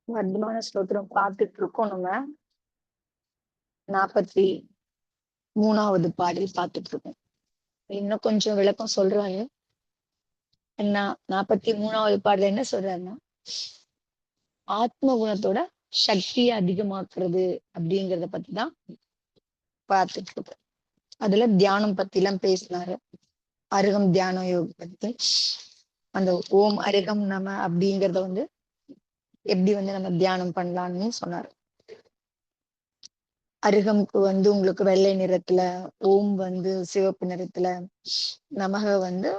வர்த்தமான ஸ்தோத்திரம் பார்த்துட்டு இருக்கோம். நம்ம 43வது பாடல் பார்த்துட்டு இருக்கோம். இன்னும் கொஞ்சம் விளக்கம் சொல்றாரு. என்ன 43வது பாடல் என்ன சொல்றாருன்னா, ஆத்ம குணத்தோட சக்தியை அதிகமாக்குறது அப்படிங்கறத பத்தி தான் பார்த்துட்டு இருக்கோம். அதுல தியானம் பத்தி எல்லாம் பேசினாரு. அருகம் தியான யோகம் பத்தி, அந்த ஓம் அருகம் நம அப்படிங்கறத வந்து எப்படி வந்து நம்ம தியானம் பண்ணலாம்னு சொன்னாரு. அருகம்க்கு வந்து உங்களுக்கு வெள்ளை நிறத்துல, ஓம் வந்து சிவப்பு நிறத்துல, நமக வந்து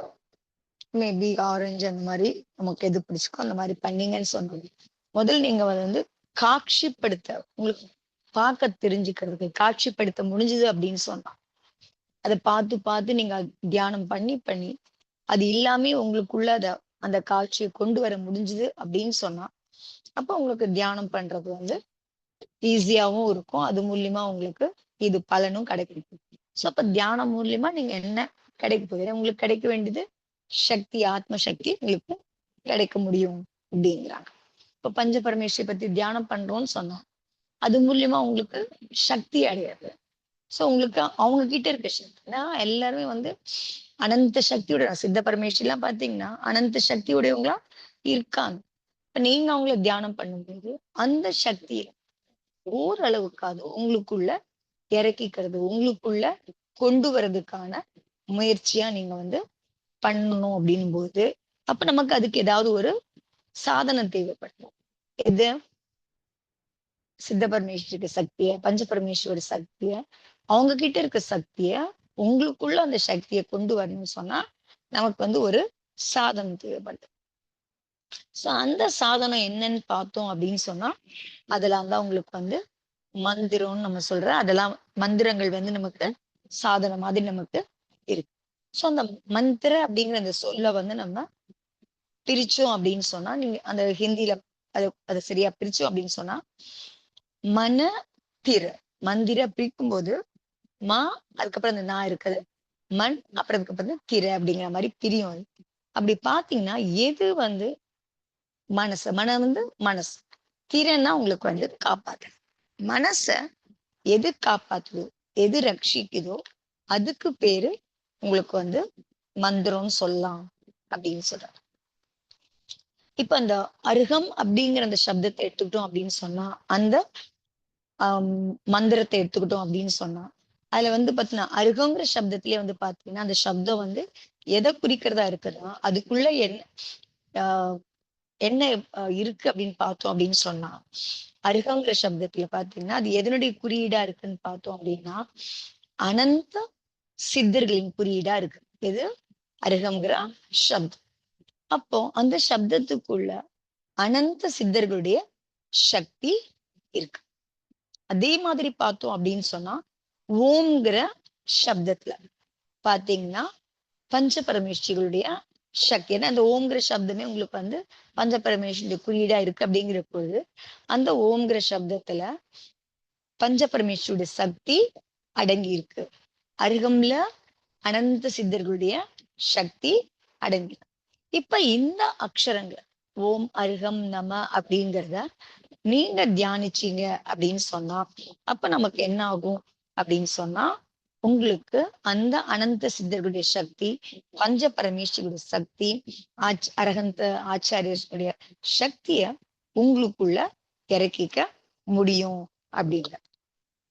மேபி ஆரஞ்சு, அந்த மாதிரி நமக்கு எது பிடிச்சிக்கோ அந்த மாதிரி பண்ணீங்கன்னு சொன்னாங்க. முதல் நீங்க வந்து காட்சிப்படுத்த, உங்களுக்கு பார்க்க தெரிஞ்சுக்கிறதுக்கு காட்சிப்படுத்த முடிஞ்சது அப்படின்னு சொன்னா, அதை பார்த்து பார்த்து நீங்க தியானம் பண்ணி பண்ணி அது எல்லாமே உங்களுக்குள்ள அந்த காட்சியை கொண்டு வர முடிஞ்சுது அப்படின்னு சொன்னா, அப்ப உங்களுக்கு தியானம் பண்றது வந்து ஈஸியாவும் இருக்கும். அது மூலியமா உங்களுக்கு இது பலனும் கிடைக்கும். சோ அப்ப தியானம் மூலியமா நீங்க என்ன கிடைக்க போகுது? உங்களுக்கு கிடைக்க வேண்டியது சக்தி, ஆத்ம சக்தி உங்களுக்கு கிடைக்க முடியும் அப்படிங்கிறாங்க. இப்ப பஞ்ச பரமேஸ்வரி பத்தி தியானம் பண்றோம்னு சொன்னோம். அது மூலியமா உங்களுக்கு சக்தி அடையாது. சோ உங்களுக்கு அவங்க கிட்ட இருக்க சக்தி எல்லாருமே வந்து அனந்த சக்தியோட, சித்த பரமேஸ்வரி எல்லாம் பாத்தீங்கன்னா அனந்த சக்தியுடையவங்களா இருக்காங்க. இப்ப நீங்க அவங்கள தியானம் பண்ணும்போது அந்த சக்தியை ஓரளவுக்காது உங்களுக்குள்ள இறக்கிக்கிறது, உங்களுக்குள்ள கொண்டு வர்றதுக்கான முயற்சியா நீங்க வந்து பண்ணணும் அப்படின்னும் போது, அப்ப நமக்கு அதுக்கு ஏதாவது ஒரு சாதனம் தேவைப்படும். எது? சித்த பரமேஸ்வரிக்கு சக்திய, பஞ்ச பரமேஸ்வரி சக்திய, அவங்க கிட்ட இருக்க சக்திய உங்களுக்குள்ள அந்த சக்தியை கொண்டு வரணும்னு சொன்னா நமக்கு வந்து ஒரு சாதனம் தேவைப்படுது. சோ அந்த சாதனம் என்னன்னு பார்த்தோம் அப்படின்னு சொன்னா, அதெல்லாம் தான் உங்களுக்கு வந்து மந்திரம்னு நம்ம சொல்ற அதெல்லாம் மந்திரங்கள் வந்து நமக்கு சாதனம் மாதிரி நமக்கு இருக்கு. சோ அந்த மந்திர அப்படிங்கிற அந்த சொல்ல வந்து நம்ம பிரிச்சோம் அப்படின்னு சொன்னா, நீங்க அந்த ஹிந்தில அதை சரியா பிரிச்சோம் அப்படின்னு சொன்னா, மன திர மந்திர பிரிக்கும் போது மா, அதுக்கப்புறம் அந்த நான் இருக்குது, மண், அப்புறம் அதுக்கப்புறம் திரை அப்படிங்கிற மாதிரி பிரியும் அது. அப்படி பாத்தீங்கன்னா எது வந்து மனசு, மனம் வந்து மனசு, திரைன்னா உங்களுக்கு வந்து காப்பாத்து. மனச எது காப்பாத்துதோ, எது ரட்சிக்குதோ அதுக்கு பேரு உங்களுக்கு வந்து மந்திரம்னு சொல்லலாம் அப்படின்னு சொல்றாங்க. இப்ப அந்த அருகம் அப்படிங்கிற அந்த சப்தத்தை எடுத்துக்கிட்டோம் அப்படின்னு சொன்னா, அந்த மந்திரத்தை எடுத்துக்கிட்டோம் அப்படின்னு சொன்னா, அதுல வந்து பாத்தீங்கன்னா அருகங்கிற சப்தத்திலேயே வந்து பாத்தீங்கன்னா அந்த சப்தம் வந்து எதை குறிக்கிறதா இருக்குன்னா, அதுக்குள்ள என்ன ஆஹ் என்ன இருக்கு அப்படின்னு பார்த்தோம் அப்படின்னு சொன்னா, அருகங்கிற சப்தத்துல பாத்தீங்கன்னா அது எதனுடைய குறியீடா இருக்குன்னு பார்த்தோம் அப்படின்னா, அனந்த சித்தர்களின் குறியீடா இருக்கு. எது? அருகம்ங்கிற சப்தம். அப்போ அந்த சப்தத்துக்குள்ள அனந்த சித்தர்களுடைய சக்தி இருக்கு. அதே மாதிரி பார்த்தோம் அப்படின்னு சொன்னா, ஓம்ங்கிற சப்தத்துல பாத்தீங்கன்னா பஞ்ச பரமேஸ்வரிகளுடைய சக்தி. ஏன்னா அந்த ஓம்ங்கிற சப்தமே உங்களுக்கு வந்து பஞ்ச பரமேஸ்வரியுடைய குறியீடா இருக்கு அப்படிங்கிற பொழுது, அந்த ஓம்ங்கிற சப்தத்துல பஞ்ச பரமேஸ்வரியுடைய சக்தி அடங்கி இருக்கு. அருகம்ல அனந்த சித்தர்களுடைய சக்தி அடங்கி. இப்ப இந்த அக்ஷரங்கள் ஓம் அருகம் நம அப்படிங்கிறத நீங்க தியானிச்சீங்க அப்படின்னு சொன்னா, அப்ப நமக்கு என்ன ஆகும் அப்படின்னு சொன்னா, உங்களுக்கு அந்த அனந்த சித்தர்களுடைய சக்தி, பஞ்ச பரமேஸ்வரியுடைய சக்தி, அரகந்த ஆச்சாரியர்களுடைய சக்திய உங்களுக்குள்ள இறக்கிக்க முடியும் அப்படிங்கிற.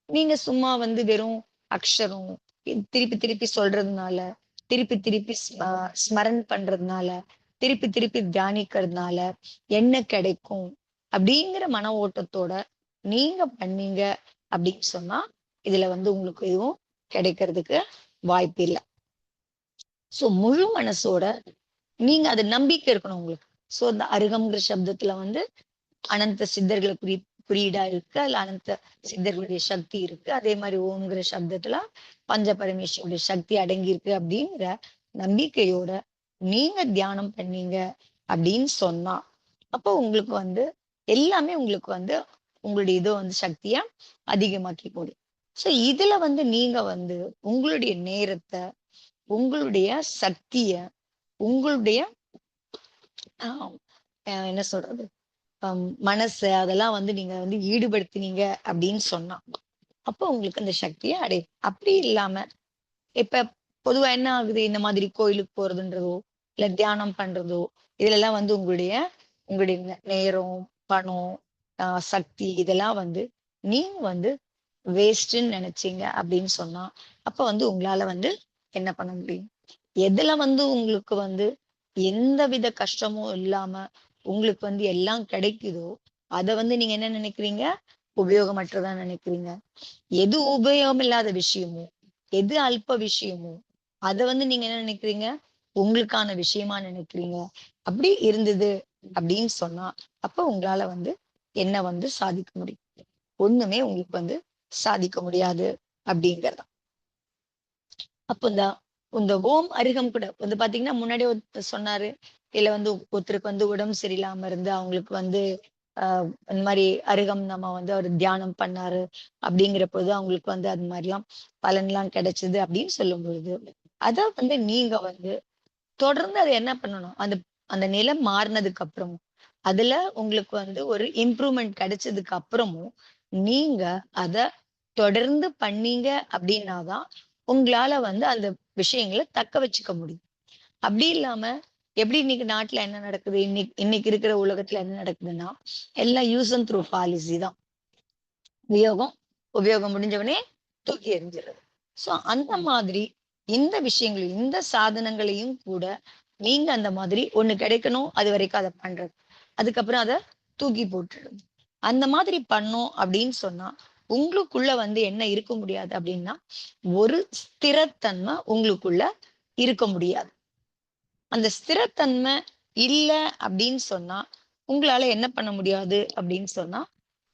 நீங்க சும்மா வந்து வெறும் அக்ஷரம் திருப்பி திருப்பி சொல்றதுனால, திருப்பி திருப்பி ஸ்மரன் பண்றதுனால, திருப்பி திருப்பி தியானிக்கிறதுனால என்ன கிடைக்கும் அப்படிங்கிற மன ஓட்டத்தோட நீங்க பண்ணீங்க அப்படின்னு சொன்னா, இதுல வந்து உங்களுக்கு எதுவும் கிடைக்கிறதுக்கு வாய்ப்பு இல்லை. சோ முழு மனசோட நீங்க அது நம்பிக்கை இருக்கணும் உங்களுக்கு. சோ இந்த அருகம்ங்கிற சப்தத்துல வந்து அனந்த சித்தர்களை குறியீடா இருக்கு. அதுல அனந்த சித்தர்களுடைய சக்தி இருக்கு. அதே மாதிரி ஓம்ங்கிற சப்தத்துல பஞ்ச பரமேஸ்வருடைய சக்தி அடங்கி இருக்கு அப்படிங்கிற நம்பிக்கையோட நீங்க தியானம் பண்ணீங்க அப்படின்னு சொன்னா, அப்போ உங்களுக்கு வந்து எல்லாமே உங்களுக்கு வந்து உங்களுடைய இதை வந்து சக்திய அதிகமாக்கி போடும். சோ இதுல வந்து நீங்க வந்து உங்களுடைய நேரத்தை, உங்களுடைய சக்திய, உங்களுடைய என்ன சொல்றது, மனசு அதெல்லாம் வந்து நீங்க வந்து ஈடுபடுத்தினீங்க அப்படின்னு சொன்னா, அப்போ உங்களுக்கு அந்த சக்திய அடையும். அப்படி இல்லாம இப்ப பொதுவா என்ன ஆகுது, இந்த மாதிரி கோயிலுக்கு போறதுன்றதோ, இல்ல தியானம் பண்றதோ, இதுலலாம் வந்து உங்களுடைய உங்களுடைய நேரம், பணம், சக்தி இதெல்லாம் வந்து நீங்க வந்து வேஸ்ட்டுன்னு நெனச்சீங்க அப்படின்னு சொன்னா, அப்ப வந்து உங்களால வந்து என்ன பண்ண முடியும்? எதுல வந்து உங்களுக்கு வந்து எந்தவித கஷ்டமும் இல்லாம, உங்களுக்கு வந்து எல்லாம் கிடைக்குதோ, அத வந்து நீங்க என்ன நெனைக்கிறீங்க? உபயோகமற்றதா நெனைக்கிறீங்க. எது உபயோகம் இல்லாத விஷயமோ, எது அல்ப விஷயமோ, அத வந்து நீங்க என்ன நினைக்கிறீங்க? உங்களுக்கான விஷயமா நினைக்கிறீங்க. அப்படி இருந்தது அப்படின்னு சொன்னா, அப்ப உங்களால வந்து என்ன வந்து சாதிக்க முடியும்? ஒண்ணுமே உங்களுக்கு வந்து சாதிக்க முடியாது அப்படிங்கிறது தான். அப்ப இந்த இந்த ஓம் அருகம் கூட வந்து பாத்தீங்கன்னா, முன்னாடியே ஒருத்தர் சொன்னாரு. இல்ல வந்து ஒருத்தருக்கு வந்து உடம்பு சரியில்லாம இருந்து அவங்களுக்கு வந்து அ இந்த மாரி அருகம் நம்ம வந்து அவரு தியானம் பண்ணாரு அப்படிங்கிற பொழுது அவங்களுக்கு வந்து அது மாரிலாம் பலன்லாம் கிடைச்சது அப்படின்னு சொல்லும்பொழுது, அத வந்து நீங்க வந்து தொடர்ந்து அத என்ன பண்ணணும்? அந்த அந்த நிலம் மாறுனதுக்கு அப்புறம், அதுல உங்களுக்கு வந்து ஒரு இம்ப்ரூவ்மென்ட் கிடைச்சதுக்கு அப்புறமும், நீங்க அத தொடர்ந்து பண்ணீங்க அப்படின்னா தான், உங்களால வந்து அந்த விஷயங்கள தக்க வச்சுக்க முடியும். அப்படி இல்லாம, எப்படி இன்னைக்கு நாட்டுல என்ன நடக்குது? இன்னைக்கு இன்னைக்கு இருக்கிற உலகத்துல என்ன நடக்குதுன்னா, எல்லாம் யூஸ் அண்ட் த்ரோ பாலிசி தான். உபயோகம் உபயோகம் முடிஞ்ச உடனே தூக்கி எறிஞ்சுறது. சோ அந்த மாதிரி இந்த விஷயங்களையும், இந்த சாதனங்களையும் கூட நீங்க அந்த மாதிரி ஒண்ணு கிடைக்கணும், அது வரைக்கும் அத பண்றது. அதுக்கப்புறம் அத தூக்கி போட்டுறது. அந்த மாதிரி பண்ணோம் அப்படின்னு சொன்னா, உங்களுக்குள்ள வந்து என்ன இருக்க முடியாது அப்படின்னா, ஒரு ஸ்திரத்தன்மை உங்களுக்குள்ள இருக்க முடியாது. அந்த ஸ்திரத்தன்மை இல்ல அப்படின்னு சொன்னா, உங்களால என்ன பண்ண முடியாது அப்படின்னு சொன்னா,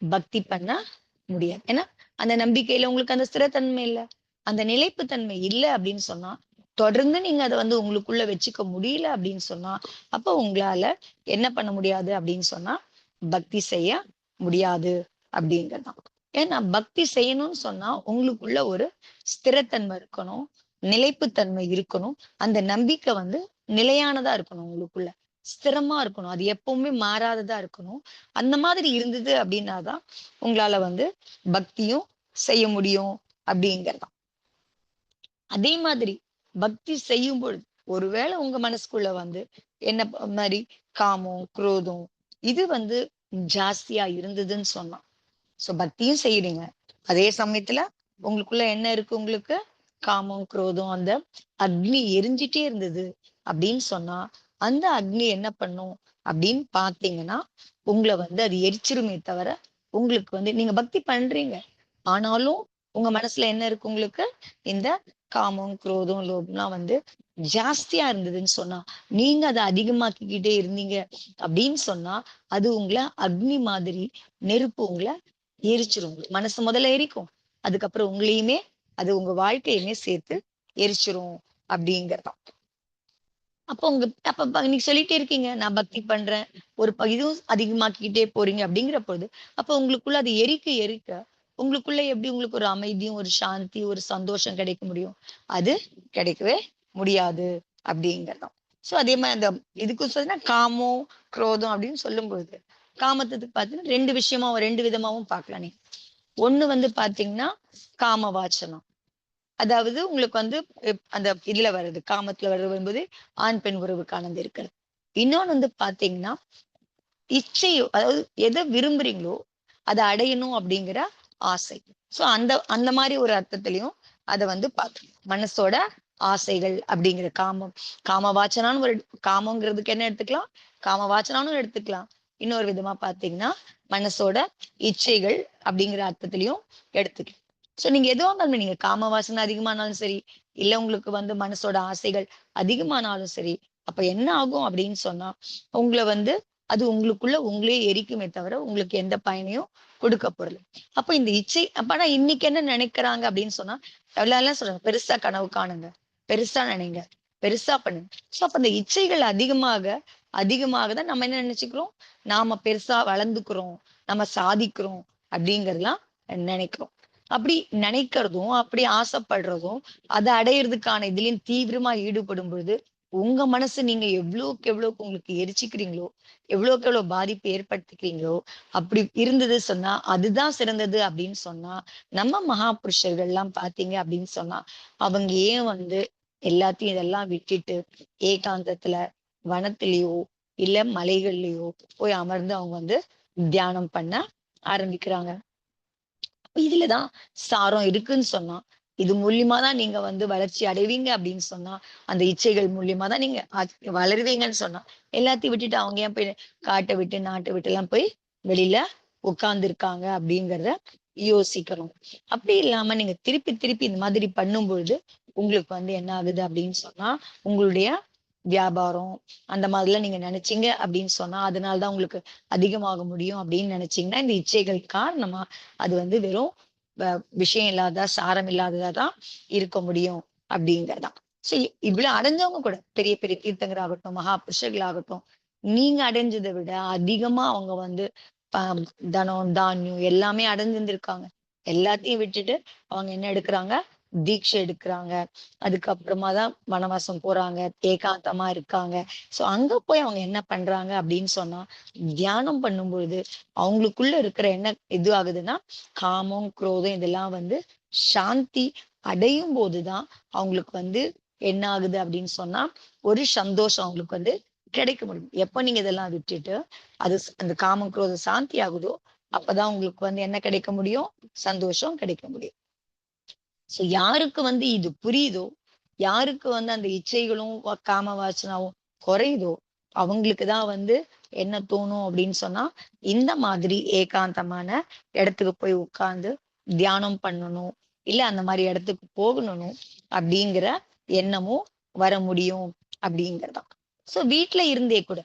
பக்தி பண்ண முடியாது. ஏன்னா, அந்த நம்பிக்கையில உங்களுக்கு அந்த ஸ்திரத்தன்மை இல்ல. அந்த நிலைப்பு தன்மை இல்ல அப்படின்னு சொன்னா, தொடர்ந்து நீங்க அத வந்து உங்களுக்குள்ள வச்சுக்க முடியல அப்படின்னு சொன்னா, அப்ப உங்களால என்ன பண்ண முடியாது அப்படின்னு சொன்னா, பக்தி செய்ய முடியாது அப்படிங்கிறது தான். ஏன்னா பக்தி செய்யணும்னு சொன்னா, உங்களுக்குள்ள ஒரு ஸ்திரத்தன்மை இருக்கணும். நிலைப்புத்தன்மை இருக்கணும். அந்த நம்பிக்கை வந்து நிலையானதா இருக்கணும் உங்களுக்குள்ள. ஸ்திரமா இருக்கணும். அது எப்பவுமே மாறாததா இருக்கணும். அந்த மாதிரி இருந்தது அப்படின்னா தான், உங்களால வந்து பக்தியும் செய்ய முடியும் அப்படிங்கிறது தான். அதே மாதிரி பக்தி செய்யும் பொழுது, ஒருவேளை உங்க மனசுக்குள்ள வந்து என்ன மாரி காமம், குரோதம் இது வந்து ஜாஸ்தியா இருந்ததுன்னு சொன்னா, சோ பக்தியும் செய்றீங்க. அதே சமயத்துல உங்களுக்குள்ள என்ன இருக்கு உங்களுக்கு? காமம், குரோதம் அந்த அக்னி எரிஞ்சிட்டே இருந்தது அப்படின்னு சொன்னா, அந்த அக்னி என்ன பண்ணும் அப்படின்னு பார்த்தீங்கன்னா, உங்கள வந்து அது எரிச்சிருமே தவிர, உங்களுக்கு வந்து நீங்க பக்தி பண்றீங்க. ஆனாலும் உங்க மனசுல என்ன இருக்கு உங்களுக்கு? இந்த காமம், குரோதம், லோபம்லாம் வந்து ஜாஸ்தியா இருந்ததுன்னு சொன்னா, நீங்க அத அதிகமாக்கிக்கிட்டே இருந்தீங்க அப்படின்னு சொன்னா, அது உங்கள அக்னி மாதிரி நெருப்பு உங்கள எரிச்சிரும். மனசு முதல்ல எரிக்கும். அதுக்கப்புறம் உங்களையுமே அது உங்க வாழ்க்கையுமே சேர்த்து எரிச்சிரும் அப்படிங்கிறது. அப்போ அப்ப நீங்க சொல்லிட்டே இருக்கீங்க, நான் பக்தி பண்றேன். ஒரு இதுவும் அதிகமாக்கிக்கிட்டே போறீங்க அப்படிங்கிற பொழுது, அப்ப உங்களுக்குள்ள அது எரிக்க எரிக்க, உங்களுக்குள்ள எப்படி உங்களுக்கு ஒரு அமைதியும், ஒரு சாந்தி, ஒரு சந்தோஷம் கிடைக்க முடியும்? அது கிடைக்கவே முடியாது அப்படிங்கிறது தான். சோ அதே மாரி அந்த இதுக்கும் சொன்னா காமம், குரோதம் அப்படின்னு சொல்லும்பொழுது, காமத்துக்கு பார்த்தீங்கன்னா 2 விஷயமா 2 விதமாவும் பார்க்கலாம் நீங்க. ஒண்ணு வந்து பார்த்தீங்கன்னா, காம வாசனம். அதாவது உங்களுக்கு வந்து அந்த இதுல வருது. காமத்துல வரும்போது ஆண், பெண் உறவுக்கானது இருக்கிறது. இன்னொன்னு வந்து பார்த்தீங்கன்னா, இச்சையோ அதாவது எத விரும்புறீங்களோ, அத அடையணும் அப்படிங்கிற ஆசை. சோ அந்த அந்த மாரி ஒரு அர்த்தத்திலயும் அத வந்து பார்க்கணும். மனசோட ஆசைகள் அப்படிங்கிற காமம். காம வாசனான்னு ஒரு காமங்கிறதுக்கு என்ன எடுத்துக்கலாம்? காம வாசனான்னு எடுத்துக்கலாம். இன்னொரு விதமா பார்த்தீங்கன்னா, மனசோட இச்சைகள் அப்படிங்கிற அர்த்தத்திலயும் எடுத்துக்கலாம். சோ நீங்க எதுவா இருந்தாலுமே நீங்க காம வாசனை அதிகமானாலும் சரி, இல்ல உங்களுக்கு வந்து மனசோட ஆசைகள் அதிகமானாலும் சரி, அப்ப என்ன ஆகும் அப்படின்னு சொன்னா, உங்கள வந்து அது உங்களுக்குள்ள உங்களே எரிக்குமே தவிர, உங்களுக்கு எந்த பயனையும் கொடுக்க போறதில்ல. அப்ப இந்த இச்சை அப்ப ஆனா இன்னைக்கு என்ன நினைக்கிறாங்க அப்படின்னு சொன்னா, எல்லாரும் சொல்றாங்க, "பெருசா கனவு காணுங்க. பெருசா நினைங்க. பெருசா பண்ணுங்க." சோ அப்ப அந்த இச்சைகள் அதிகமாக, அதிகமாக தான் நம்ம என்ன நினைச்சுக்கிறோம்? நாம பெருசா வளர்ந்துக்கிறோம். நம்ம சாதிக்கிறோம் அப்படிங்கிறதெல்லாம் நினைக்கிறோம். அப்படி நினைக்கிறதும், அப்படி ஆசைப்படுறதும், அத அடையறதுக்கான இதுலயும் தீவிரமா ஈடுபடும் பொழுது, உங்க மனசு நீங்க எவ்வளவுக்கு உங்களுக்கு எரிச்சுக்கிறீங்களோ, எவ்வளவுக்கு எவ்வளவு பாதிப்பு ஏற்படுத்திக்கிறீங்களோ, அப்படி இருந்தது சொன்னா, அதுதான் சிறந்தது அப்படின்னு சொன்னா, நம்ம மகாபுருஷர்கள்லாம் பார்த்தீங்க அப்படின்னு சொன்னா, அவங்க ஏன் வந்து எல்லாத்தையும் இதெல்லாம் விட்டுட்டு, ஏகாந்தத்துல, வனத்திலயோ, இல்ல மலைகள்லயோ போய் அமர்ந்து அவங்க வந்து தியானம் பண்ண ஆரம்பிக்கிறாங்க. இதுல தான் சாரம் இருக்குன்னு சொன்னா, இது மூலியமா தான் நீங்க வந்து வளர்ச்சி அடைவீங்க அப்படின்னு சொன்னா, அந்த இச்சைகள் மூலியமா தான் நீங்க வளருவீங்கன்னு சொன்னா, எல்லாத்தையும் விட்டுட்டு அவங்க ஏன் போய் காட்ட விட்டு, நாட்ட விட்டுலாம் போய் வெளியில உட்கார்ந்துருக்காங்க அப்படிங்கிறத யோசிக்கணும். அப்படி இல்லாம நீங்க திருப்பி, திருப்பி இந்த மாதிரி பண்ணும்பொழுது, உங்களுக்கு வந்து என்ன ஆகுது அப்படின்னு சொன்னா, உங்களுடைய வியாபாரம் அந்த மாதிரிலாம் நீங்க நினைச்சீங்க அப்படின்னு சொன்னா, அதனால தான் உங்களுக்கு அதிகமாக முடியும் அப்படின்னு நினைச்சீங்கன்னா, இந்த இச்சைகள் காரணமா அது வந்து வெறும் வ விஷயம் இல்லாததா, சாரம் இல்லாததா தான் இருக்க முடியும் அப்படிங்கிறதான். சோ இவ்வளவு அடைஞ்சவங்க கூட பெரிய பெரிய தீர்த்தங்கராகட்டும், மகா புருஷர்களாகட்டும், நீங்க அடைஞ்சத விட அதிகமா அவங்க வந்து ப தனம், தானியம் எல்லாமே அடைஞ்சிருந்திருக்காங்க. எல்லாத்தையும் விட்டுட்டு அவங்க என்ன எடுக்குறாங்க? தீட்சை எடுக்குறாங்க. அதுக்கப்புறமா தான் வனவாசம் போறாங்க. ஏகாந்தமா இருக்காங்க. சோ அங்க போய் அவங்க என்ன பண்றாங்க அப்படின்னு சொன்னா, தியானம் பண்ணும்பொழுது அவங்களுக்குள்ள இருக்கிற என்ன இது ஆகுதுன்னா, காமம், குரோதம் இதெல்லாம் வந்து சாந்தி அடையும் போதுதான் அவங்களுக்கு வந்து என்ன ஆகுது அப்படின்னு சொன்னா, ஒரு சந்தோஷம் அவங்களுக்கு வந்து கிடைக்க முடியும். எப்ப நீங்க இதெல்லாம் விட்டுட்டு, அந்த காமம், குரோதம் சாந்தி ஆகுதோ, அப்பதான் உங்களுக்கு வந்து என்ன கிடைக்க முடியும்? சந்தோஷம் கிடைக்க முடியும். சோ யாருக்கு வந்து இது புரியுதோ, யாருக்கு வந்து அந்த இச்சைகளும், காம வாசனாவும் குறையுதோ, அவங்களுக்கு தான் வந்து என்ன தோணும் அப்படின்னு சொன்னா, இந்த மாதிரி ஏகாந்தமான இடத்துக்கு போய் உட்கார்ந்து தியானம் பண்ணணும். இல்ல அந்த மாரி இடத்துக்கு போகணும் அப்படிங்கிற எண்ணமும் வர முடியும் அப்படிங்கிறதான். வீட்ல இருந்தே கூட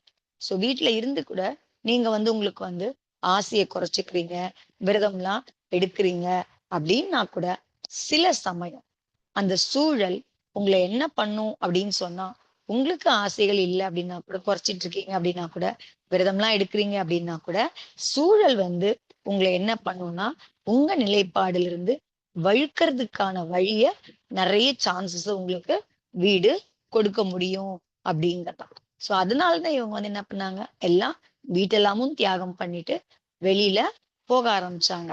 வீட்ல இருந்து கூட நீங்க வந்து உங்களுக்கு வந்து ஆசைய குறைச்சுக்கிறீங்க, விரதம்லாம் எடுக்கிறீங்க அப்படின்னா கூட சில சமயம் அந்த சூழல் உங்கள என்ன பண்ணும் அப்படின்னு சொன்னா, உங்களுக்கு ஆசைகள் இல்ல அப்படின்னா கூட குறைச்சிட்டு இருக்கீங்க அப்படின்னா கூட, விரதம்லாம் எடுக்கிறீங்க அப்படின்னா கூட, சூழல் வந்து உங்கள என்ன பண்ணும்னா, உங்க நிலைப்பாடுல இருந்து வழுக்கறதுக்கான வழிய நெறைய சான்சஸ் உங்களுக்கு வீடு கொடுக்க முடியும் அப்படிங்கிறதான். அதனால தான் இவங்க வந்து என்ன பண்ணாங்க, எல்லாம் வீட்டெல்லாமும் தியாகம் பண்ணிட்டு வெளியில போக ஆரம்பிச்சாங்க.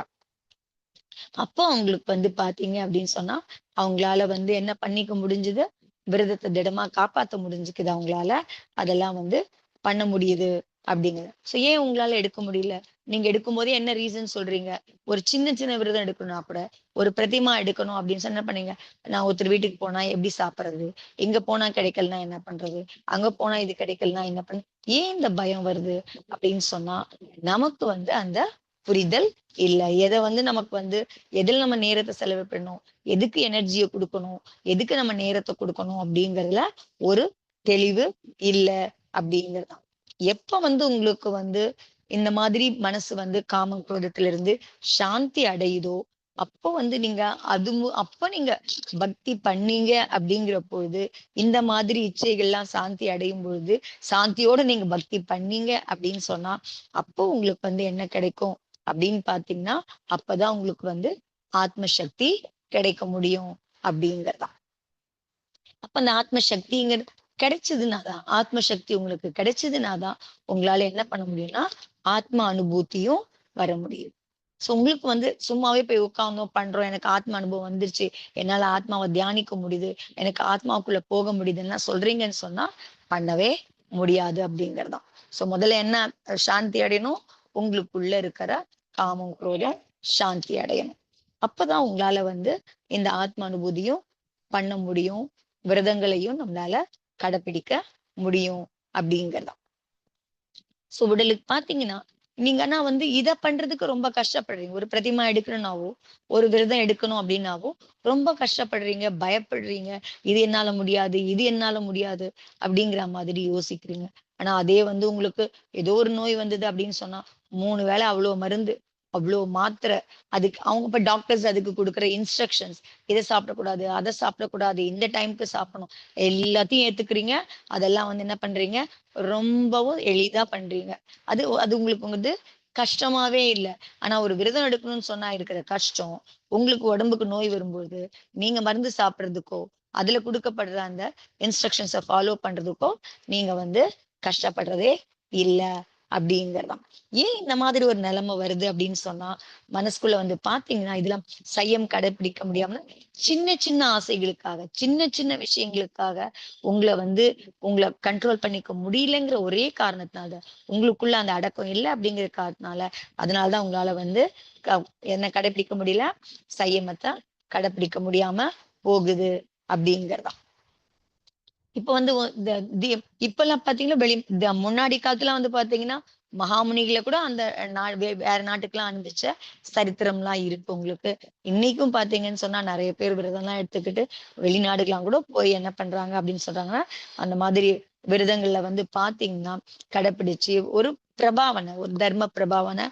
அப்போ அவங்களுக்கு வந்து பார்த்தீங்க அப்படின்னு சொன்னா, அவங்களால வந்து என்ன பண்ணிக்க முடிஞ்சது? விரதத்த திடமா காப்பாத்த முடிஞ்சுக்குது அவங்களால. அதெல்லாம் வந்து பண்ண முடியுது அப்படிங்கிறது. ஏன் உங்களால எடுக்க முடியல? நீங்க எடுக்கும்போதே என்ன ரீசன் சொல்றீங்க? ஒரு சின்ன சின்ன விரதம் எடுக்கணும்னா கூட, ஒரு பிரதிமா எடுக்கணும் அப்படின்னு சொன்னா என்ன பண்ணீங்க? நான் ஒருத்தர் வீட்டுக்கு போனா எப்படி சாப்பிடுறது? இங்க போனா கிடைக்கலன்னா என்ன பண்றது? அங்க போனா இது கிடைக்கலன்னா என்ன ஏன் இந்த பயம் வருது? அப்படின்னு சொன்னா, நமக்கு வந்து அந்த புரிதல் இல்ல. எத வந்து நமக்கு வந்து எதுல நம்ம நேரத்த செலவு பண்ணணும்? எதுக்கு எனர்ஜிய குடுக்கணும்? எதுக்கு நம்ம நேரத்த குடுக்கணும்? அப்படிங்கிறதுல ஒரு தெளிவு இல்ல அப்படிங்கிறது தான். எப்ப வந்து உங்களுக்கு வந்து இந்த மாதிரி மனசு வந்து காமம், குரோதத்திலிருந்து சாந்தி அடையுதோ, அப்போ வந்து நீங்க அப்ப நீங்க பக்தி பண்ணீங்க அப்படிங்கிற பொழுது, இந்த மாதிரி இச்சைகள்லாம் சாந்தி அடையும் பொழுது, சாந்தியோட நீங்க பக்தி பண்ணீங்க அப்படின்னு சொன்னா, அப்போ உங்களுக்கு வந்து என்ன கிடைக்கும் அப்படின்னு பார்த்தீங்கன்னா, அப்பதான் உங்களுக்கு வந்து ஆத்ம சக்தி கிடைக்க முடியும் அப்படிங்கிறதான். அப்ப அந்த ஆத்ம சக்திங்கிறது கிடைச்சதுன்னா தான், ஆத்ம சக்தி உங்களுக்கு கிடைச்சதுன்னா தான், உங்களால என்ன பண்ண முடியும்னா, ஆத்ம அனுபூதியும் வர முடியும். உங்களுக்கு வந்து சும்மாவே போய் உட்கார்ந்தோம், பண்றோம். எனக்கு ஆத்ம அனுபவம் வந்துருச்சு. என்னால ஆத்மாவ தியானிக்க முடியுது. எனக்கு ஆத்மாவுக்குள்ள போக முடியுதுன்னுலாம் சொல்றீங்கன்னு சொன்னா, பண்ணவே முடியாது அப்படிங்கிறது தான். முதல்ல என்ன சாந்தி அடையணும்? உங்களுக்குள்ள இருக்கிற காமம், குரோதம் சாந்தி அடையணும். அப்பதான் உங்களால வந்து இந்த ஆத்ம அனுபூதியும் பண்ண முடியும். விரதங்களையும் நம்மளால கடைப்பிடிக்க முடியும் அப்படிங்கிறது. உடலுக்கு பார்த்தீங்கன்னா, நீங்க ஆனா வந்து இத பண்றதுக்கு ரொம்ப கஷ்டப்படுறீங்க. ஒரு பிரதிமா எடுக்கணும்னாவோ, ஒரு விரதம் எடுக்கணும் அப்டின்னாவோ, ரொம்ப கஷ்டப்படுறீங்க, பயப்படுறீங்க. இது என்னால முடியாது, இது என்னால முடியாது அப்டிங்கிற மாதிரி யோசிக்கிறீங்க. ஆனா அதே வந்து உங்களுக்கு ஏதோ ஒரு நோய் வந்தது அப்டின்னு சொன்னா, 3 வேள அவ்ளோ மருந்து, அவ்ளோ மாத்திரை, அதுக்கு அவங்க இப்ப டாக்டர்ஸ் அதுக்கு குடுக்குற இன்ஸ்ட்ரக்ஷன்ஸ். இத சாப்பிடக்கூடாது, அத சாப்பிடக்கூடாது, இந்த டைம்க்கு சாப்பிடணும். எல்லாத்தையும் ஏத்துக்கிறீங்க. அதெல்லாம் வந்து என்ன பண்றீங்க? ரொம்பவும் எளிதா பண்றீங்க. அது அது உங்களுக்கு வந்து கஷ்டமாவே இல்ல. ஆனா ஒரு விரதம் எடுக்கணும்னு சொன்னா இருக்கிற கஷ்டம், உங்களுக்கு உடம்புக்கு நோய் வரும்போது, நீங்க மருந்து சாப்பிடுறதுக்கோ, அதுல கொடுக்கப்படுற அந்த இன்ஸ்ட்ரக்ஷன்ஸை ஃபாலோ பண்றதுக்கும் நீங்க வந்து கஷ்டப்படுறதே இல்ல அப்படிங்கறதான். ஏன் இந்த மாதிரி ஒரு நிலைமை வருது அப்படின்னு சொன்னா, மனசுக்குள்ள வந்து பாத்தீங்கன்னா இதெல்லாம் சையம் கடைபிடிக்க முடியாம சின்ன சின்ன ஆசைகளுக்காக, சின்ன சின்ன விஷயங்களுக்காக உங்களை கண்ட்ரோல் பண்ணிக்க முடியலங்கிற ஒரே காரணத்தினால, உங்களுக்குள்ள அந்த அடக்கம் இல்லை அப்படிங்கிற காரணத்தினால, அதனாலதான் உங்களால வந்து என்ன கடைபிடிக்க முடியல, சையமத்தை கடைபிடிக்க முடியாம போகுது அப்படிங்கறதான். இப்ப வந்து இப்பெல்லாம் பாத்தீங்கன்னா முன்னாடி காலத்துல வந்து பாத்தீங்கன்னா மகாமுனிகளை கூட அந்த வேற நாட்டுக்கெல்லாம் அனுப்பிச்ச சரித்திரம் எல்லாம் இருக்கு உங்களுக்கு. இன்னைக்கும் பாத்தீங்கன்னு சொன்னா நிறைய பேர் விரதம் எல்லாம் எடுத்துக்கிட்டு வெளிநாடுகள்லாம் கூட போய் என்ன பண்றாங்க அப்படின்னு சொல்றாங்கன்னா, அந்த மாதிரி விரதங்கள்ல வந்து பாத்தீங்கன்னா கடைப்பிடிச்சு ஒரு ஒரு தர்ம பிரபாவனை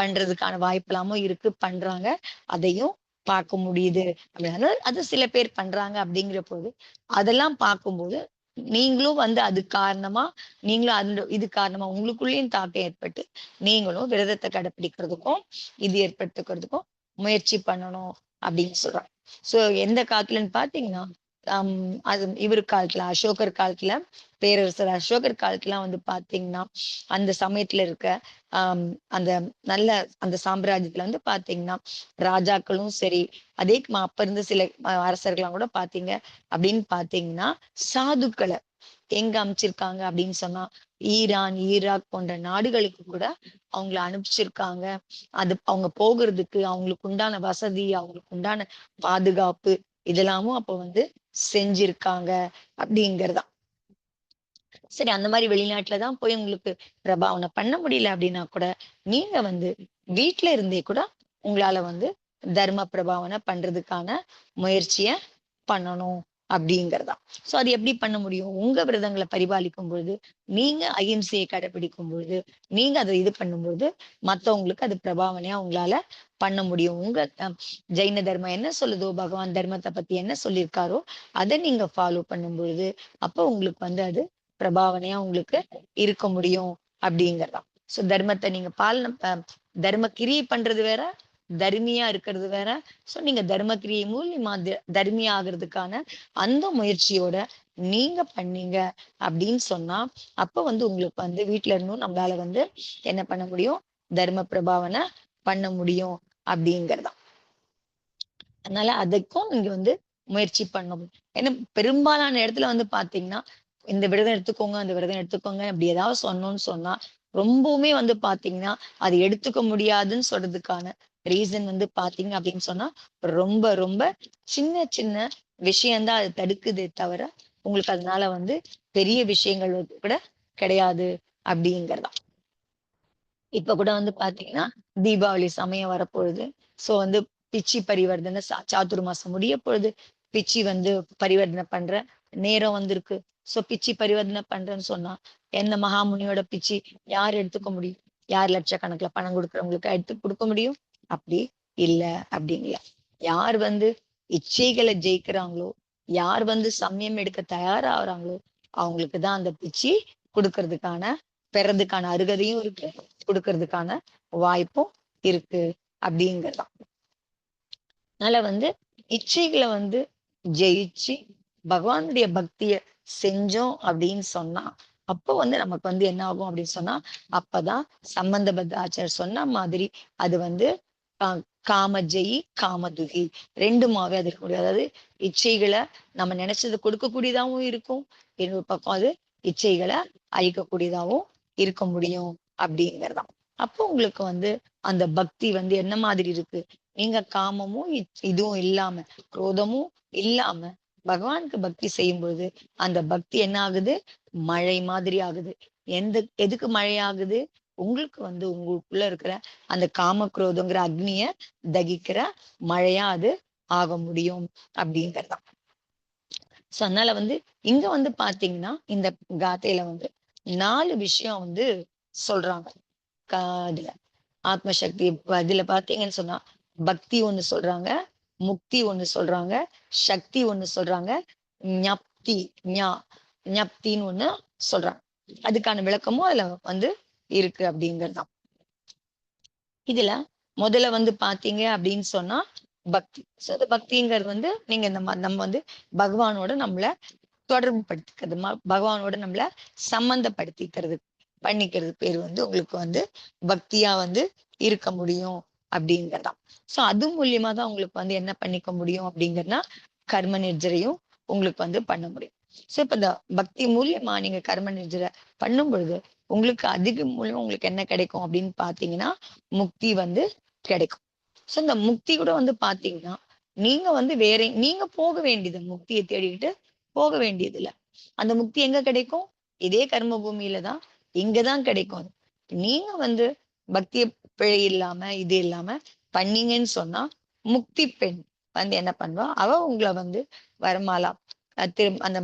பண்றதுக்கான வாய்ப்பு இருக்கு, பண்றாங்க. அதையும் பார்க்க முடியுது. அப்படின்னா அது சில பேர் பண்றாங்க அப்படிங்கிற போது அதெல்லாம் பார்க்கும்போது நீங்களும் வந்து அது காரணமா, நீங்களும் அந்த இது காரணமா உங்களுக்குள்ளேயும் தாக்கம் ஏற்பட்டு நீங்களும் விரதத்தை கடைப்பிடிக்கிறதுக்கும் இது ஏற்படுத்திக்கிறதுக்கும் முயற்சி பண்ணணும் அப்படின்னு சொல்றாங்க. சோ எந்த காலத்துலன்னு பாத்தீங்கன்னா, அது இவர் காலத்துல அசோகர் காலத்துல, பேரரசர் அசோகர் காலத்துல வந்து பாத்தீங்கன்னா அந்த சமயத்துல இருக்க ஆஹ் அந்த நல்ல அந்த சாம்ராஜ்யத்துல வந்து பாத்தீங்கன்னா ராஜாக்களும் சரி, அதே அப்ப இருந்த சில அரசர்கள்லாம் கூட பாத்தீங்க அப்படின்னு பாத்தீங்கன்னா சாதுக்களை எங்க அமைச்சிருக்காங்க அப்படின்னு சொன்னா ஈரான், ஈராக் போன்ற நாடுகளுக்கு கூட அவங்கள அனுப்பிச்சிருக்காங்க. அது அவங்க போகிறதுக்கு அவங்களுக்கு உண்டான வசதி, அவங்களுக்கு உண்டான பாதுகாப்பு இதெல்லாமும் அப்ப வந்து செஞ்சிருக்காங்க அப்படிங்கறதா. சரி, அந்த மாதிரி வெளிநாட்டுலதான் போய் உங்களுக்கு பிரபாவனை பண்ண முடியல அப்படின்னா கூட நீங்க வந்து வீட்டுல இருந்தே கூட உங்களால வந்து தர்ம பிரபாவனை பண்றதுக்கான முயற்சிய பண்ணணும் அப்படிங்கறதா. சோ அது எப்படி பண்ண முடியும்? உங்க விரதங்களை பரிபாலிக்கும் பொழுது, நீங்க அகிம்சையை கடைபிடிக்கும் பொழுது, நீங்க அதை இது பண்ணும்போது மத்தவங்களுக்கு அது பிரபாவனையா உங்களால பண்ண முடியும். உங்க ஜெயின தர்மம் என்ன சொல்லுதோ, பகவான் தர்மத்தை பத்தி என்ன சொல்லியிருக்காரோ அதை நீங்க ஃபாலோ பண்ணும் பொழுது அப்ப உங்களுக்கு வந்து அது பிரபாவனையா உங்களுக்கு இருக்க முடியும் அப்படிங்கறதா. சோ தர்மத்தை நீங்க தர்ம கிரியை பண்றது வேற, தர்மியா இருக்கிறது வேற. சோ நீங்க தர்ம கிரியை மூலியமா தர்மியா ஆகுறதுக்கான அந்த முயற்சியோட நீங்க பண்ணீங்க அப்படின்னு சொன்னா அப்ப வந்து உங்களுக்கு வந்து வீட்டுல இருந்தும் நம்மளால வந்து என்ன பண்ண முடியும், தர்ம பிரபாவனை பண்ண முடியும் அப்படிங்கறதா. அதனால அதுக்கும் நீங்க வந்து முயற்சி பண்ணணும். ஏன்னா பெரும்பாலான இடத்துல வந்து பாத்தீங்கன்னா இந்த விரதம் எடுத்துக்கோங்க, அந்த விரதம் எடுத்துக்கோங்க அப்படி ஏதாவது சொன்னோம்னு சொன்னா ரொம்பவுமே வந்து பாத்தீங்கன்னா அது எடுத்துக்க முடியாதுன்னு சொல்றதுக்கான ரீசன் வந்து பாத்தீங்க அப்படின்னு சொன்னா ரொம்ப ரொம்ப சின்ன சின்ன விஷயம்தான் அது தடுக்குதே தவிர உங்களுக்கு அதனால வந்து பெரிய விஷயங்கள் கூட கிடையாது அப்படிங்கறதா. இப்ப கூட வந்து பாத்தீங்கன்னா தீபாவளி சமயம் வரப்பொழுது. சோ வந்து பிச்சி பரிவர்த்தனை சாத்துர் மாசம் முடிய பொழுது பிச்சி வந்து பரிவர்த்தனை பண்ற நேரம் வந்திருக்கு. சோ பிச்சி பரிவர்த்தனை பண்றேன்னு சொன்னா என்ன மகாமுனியோட பிச்சி யார் எடுத்துக்க முடியும்? யார் லட்சக்கணக்குல பணம் கொடுக்குறவங்களுக்கு எடுத்து கொடுக்க முடியும்? அப்படி இல்ல அப்படிங்களா. யார் வந்து இச்சைகளை ஜெயிக்கிறாங்களோ, யார் வந்து சமயம் எடுக்க தயாராகிறாங்களோ அவங்களுக்கு தான் அந்த பிச்சி கொடுக்கறதுக்கான பெறதுக்கான அருகதையும் இருக்கு, கொடுக்கறதுக்கான வாய்ப்பும் இருக்கு அப்படிங்கறதான். அதனால வந்து இச்சைகளை வந்து ஜெயிச்சு பகவானுடைய பக்திய செஞ்சோம் அப்படின்னு சொன்னா அப்போ வந்து நமக்கு வந்து என்ன ஆகும் அப்படின்னு சொன்னா அப்பதான் சம்பந்தபத்த ஆச்சார் சொன்ன மாதிரி அது வந்து காம ஜெயி காமதுகி ரெண்டுமாவே அது இருக்க முடியும். அதாவது இச்சைகளை நம்ம நினைச்சது கொடுக்கக்கூடியதாகவும் இருக்கும், இன்னொரு பக்கம் அது இச்சைகளை அழிக்கக்கூடியதாகவும் இருக்க முடியும் அப்படிங்கறதான். அப்போ உங்களுக்கு வந்து அந்த பக்தி வந்து என்ன மாதிரி இருக்கு, நீங்க காமமும் இதுவும் இல்லாம குரோதமும் இல்லாம பகவானுக்கு பக்தி செய்யும் பொழுது அந்த பக்தி என்ன ஆகுது, மழை மாதிரி ஆகுது. எதுக்கு மழை ஆகுது? உங்களுக்கு வந்து உங்களுக்குள்ள இருக்கிற அந்த காம குரோதங்கிற அக்னிய தகிக்கிற மழையா அது ஆக முடியும் அப்படிங்கறதான். சோ அதனால வந்து இங்க வந்து பாத்தீங்கன்னா இந்த காதையில வந்து 4 விஷயம் வந்து சொல்றாங்க. இதுல ஆத்மசக்தி இதுல பாத்தீங்கன்னு சொன்னா பக்தி ஒண்ணு சொல்றாங்க, முக்தி ஒண்ணு சொல்றாங்க, சக்தி ஒண்ணு சொல்றாங்க, ஞப்தி ஞப்தின்னு ஒண்ணு சொல்றாங்க. அதுக்கான விளக்கமும் அதுல வந்து இருக்கு அப்படிங்கறதுதான். இதுல முதல்ல வந்து பாத்தீங்க அப்படின்னு சொன்னா பக்தி. சோ அந்த பக்திங்கிறது வந்து நீங்க நம்ம வந்து பகவானோட நம்மள தொடர்பு படுத்திக்கிறது, பகவானோட நம்மள சம்பந்தப்படுத்திக்கிறது பண்ணிக்கிறது பேர் வந்து உங்களுக்கு வந்து பக்தியா வந்து இருக்க முடியும் அப்படிங்கறதாம். சோ அது மூலியமா தான் உங்களுக்கு வந்து என்ன பண்ணிக்க முடியும் அப்படிங்கன்னா கர்ம நிர்ஜரையும் உங்களுக்கு வந்து பண்ண முடியும். சோ இப்ப இந்த பக்தி மூலியமா நீங்க கர்ம நிர்ஜரை பண்ணும் பொழுது உங்களுக்கு அதிக மூலியமா உங்களுக்கு என்ன கிடைக்கும் அப்படின்னு பாத்தீங்கன்னா முக்தி வந்து கிடைக்கும். சோ இந்த முக்தி கூட வந்து பாத்தீங்கன்னா நீங்க வந்து வேற நீங்க போக வேண்டியது முக்தியை தேடிக்கிட்டு போக வேண்டியது இல்ல. அந்த முக்தி எங்க கிடைக்கும்? இதே கர்ம பூமியில தான், இங்கதான் கிடைக்கும் அது. நீங்க வந்து பக்திய பிழை இல்லாம இது இல்லாம பண்ணீங்கன்னு சொன்னா முக்தி பெண் வந்து என்ன பண்ணுவா, அவ உங்களை வந்து வரமாலா அந்த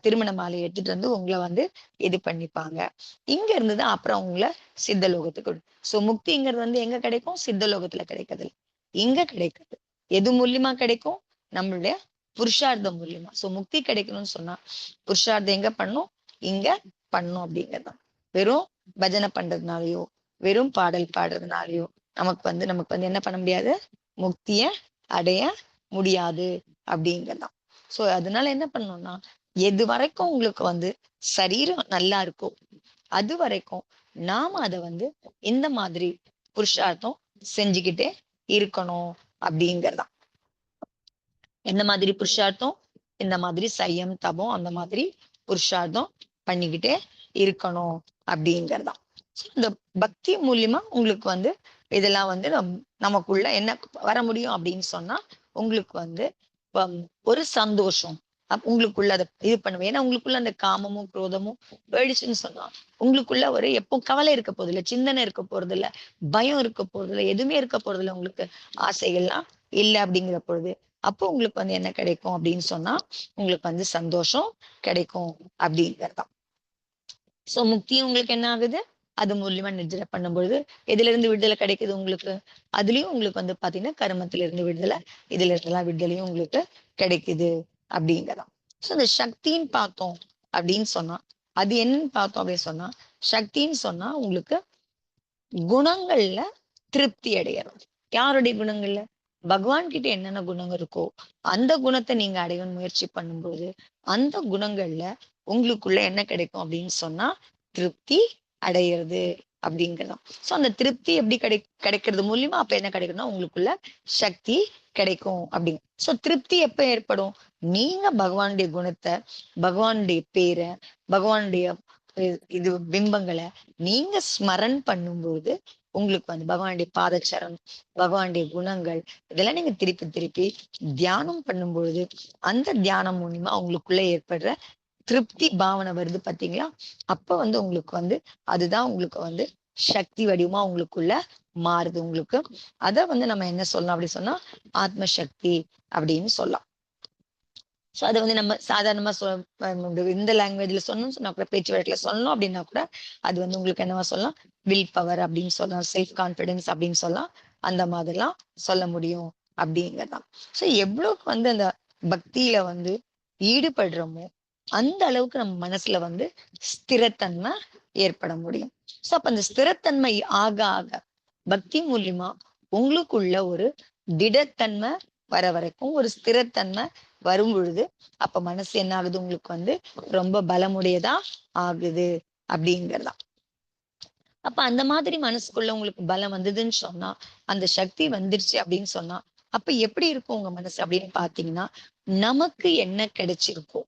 திருமண மாலை எடுத்துட்டு வந்து உங்களை வந்து இது பண்ணிப்பாங்க. இங்க இருந்துதான் அப்புறம் உங்களை சித்தலோகத்துக்கு சோ முக்திங்கிறது வந்து எங்க கிடைக்கும்? சித்தலோகத்துல கிடைக்கிறது இல்ல. இங்க கிடைக்குது. எது மூலியமா கிடைக்கும்? நம்மளுடைய புருஷார்த்தம் மூலியமா. சோ முக்தி கிடைக்கணும்னு சொன்னா புருஷார்த்தம் எங்க பண்ணும்? இங்க பண்ணும் அப்படிங்கறதுதான். வெறும் பஜனை பண்றதுனாலயோ வெறும் பாடல் பாடுறதுனாலயோ நமக்கு வந்து என்ன பண்ண முடியாது? முக்திய அடைய முடியாது அப்படிங்கறதுதான். சோ அதனால என்ன பண்ணணும்னா எது வரைக்கும் உங்களுக்கு வந்து சரீரம் நல்லா இருக்கோ அது வரைக்கும் நாம அத வந்து இந்த மாதிரி புருஷார்த்தம் செஞ்சுக்கிட்டே இருக்கணும் அப்படிங்கறதுதான். எந்த மாதிரி புருஷார்த்தம்? இந்த மாதிரி சையம் தபம் அந்த மாதிரி புருஷார்த்தம் பண்ணிக்கிட்டே இருக்கணும் அப்படிங்கறதுதான். இந்த பக்தி மூலியமா உங்களுக்கு வந்து இதெல்லாம் வந்து நமக்குள்ள என்ன வர முடியும் அப்படின்னு சொன்னா உங்களுக்கு வந்து ஒரு சந்தோஷம் உங்களுக்குள்ள அதை இது பண்ணுவேன். ஏன்னா உங்களுக்குள்ள அந்த காமமும் குரோதமும் போயிடுச்சுன்னு சொன்னா உங்களுக்குள்ள ஒரு எப்போ கவலை இருக்க போறது இல்ல, சிந்தனை இருக்க போறது இல்ல, பயம் இருக்க போறது இல்ல, எதுவுமே இருக்க போறது இல்ல. உங்களுக்கு ஆசைகள்லாம் இல்லை அப்படிங்கிற பொழுது அப்போ உங்களுக்கு வந்து என்ன கிடைக்கும் அப்படின்னு சொன்னா உங்களுக்கு வந்து சந்தோஷம் கிடைக்கும் அப்படிங்கறதுதான். சோ முக்தியும் உங்களுக்கு என்ன ஆகுது? அது மூலியமா நிர்ஜரை பண்ணும்பொழுது எதுல இருந்து விடுதலை கிடைக்குது உங்களுக்கு? அதுலயும் உங்களுக்கு வந்து பாத்தீங்கன்னா கருமத்துல இருந்து விடுதலை, இதுல இருந்தெல்லாம் விடுதலையும் உங்களுக்கு கிடைக்குது அப்படிங்கறதாம். சோ இந்த சக்தின்னு பார்த்தோம் அப்படின்னு சொன்னா அது என்னன்னு பார்த்தோம் அப்படின்னு சொன்னா சக்தின்னு சொன்னா உங்களுக்கு குணங்கள்ல திருப்தி அடையறது. யாருடைய குணங்கள்ல? பகவான் கிட்ட என்னென்ன குணங்கள் இருக்கோ அந்த குணத்தை நீங்க அடையணும் முயற்சி பண்ணும்போது அந்த குணங்கள்ல உங்களுக்குள்ள என்ன கிடைக்கும் அப்படின்னு சொன்னா திருப்தி அடையிறது அப்படிங்கிறதாம். சோ அந்த திருப்தி எப்படி கிடைக்கிறது மூலியமா அப்ப என்ன கிடைக்கும்னா உங்களுக்குள்ள சக்தி கிடைக்கும் அப்படிங்க. சோ திருப்தி எப்ப ஏற்படும்? நீங்க பகவானுடைய குணத்தை, பகவானுடைய பேரை, பகவானுடைய இது பிம்பங்களை நீங்க ஸ்மரன் பண்ணும்போது உங்களுக்கு வந்து பகவானுடைய பாதச்சரம், பகவானுடைய குணங்கள் இதெல்லாம் நீங்க திருப்பி திருப்பி தியானம் பண்ணும்பொழுது அந்த தியானம் மூலியமா உங்களுக்குள்ள ஏற்படுற திருப்தி பாவனை வருது பாத்தீங்களா? அப்ப வந்து உங்களுக்கு வந்து அதுதான் உங்களுக்கு வந்து சக்தி வடிவமா உங்களுக்குள்ள மாறுது உங்களுக்கு. அத வந்து நம்ம என்ன சொல்லலாம் அப்படி சொன்னா ஆத்ம சக்தி அப்படின்னு சொல்லலாம். சோ அதை வந்து நம்ம சாதாரணமா இந்த லாங்குவேஜ்ல சொன்னோம்னு சொன்னா கூட பேச்சு வழக்குல சொல்லணும் அப்படின்னா கூட அது வந்து உங்களுக்கு என்னவா சொல்லலாம்? வில் பவர் அப்படின்னு சொல்லலாம், செல்ஃப் கான்பிடன்ஸ் அப்படின்னு சொல்லலாம். அந்த மாதிரிலாம் சொல்ல முடியும் அப்படிங்கறதான். சோ எவ்வளவுக்கு வந்து அந்த பக்தியில வந்து ஈடுபடுறோமோ அந்த அளவுக்கு நம்ம மனசுல வந்து ஸ்திரத்தன்மை ஏற்பட முடியும். சோ அப்ப அந்த ஸ்திரத்தன்மை ஆக ஆக பக்தி மூலியமா உங்களுக்குள்ள ஒரு திடத்தன்மை வர வரைக்கும் ஒரு ஸ்திரத்தன்மை வரும் பொழுது அப்ப மனசு என்ன ஆகுது? உங்களுக்கு வந்து ரொம்ப பலமுடையதா ஆகுது அப்படிங்கறதா. அப்ப அந்த மாதிரி மனசுக்குள்ள உங்களுக்கு பலம் வந்ததுன்னு சொன்னா அந்த சக்தி வந்துருச்சு அப்படின்னு சொன்னா அப்ப எப்படி இருக்கும் உங்க மனசு அப்படின்னு பாத்தீங்கன்னா நமக்கு என்ன கிடைச்சிருக்கோ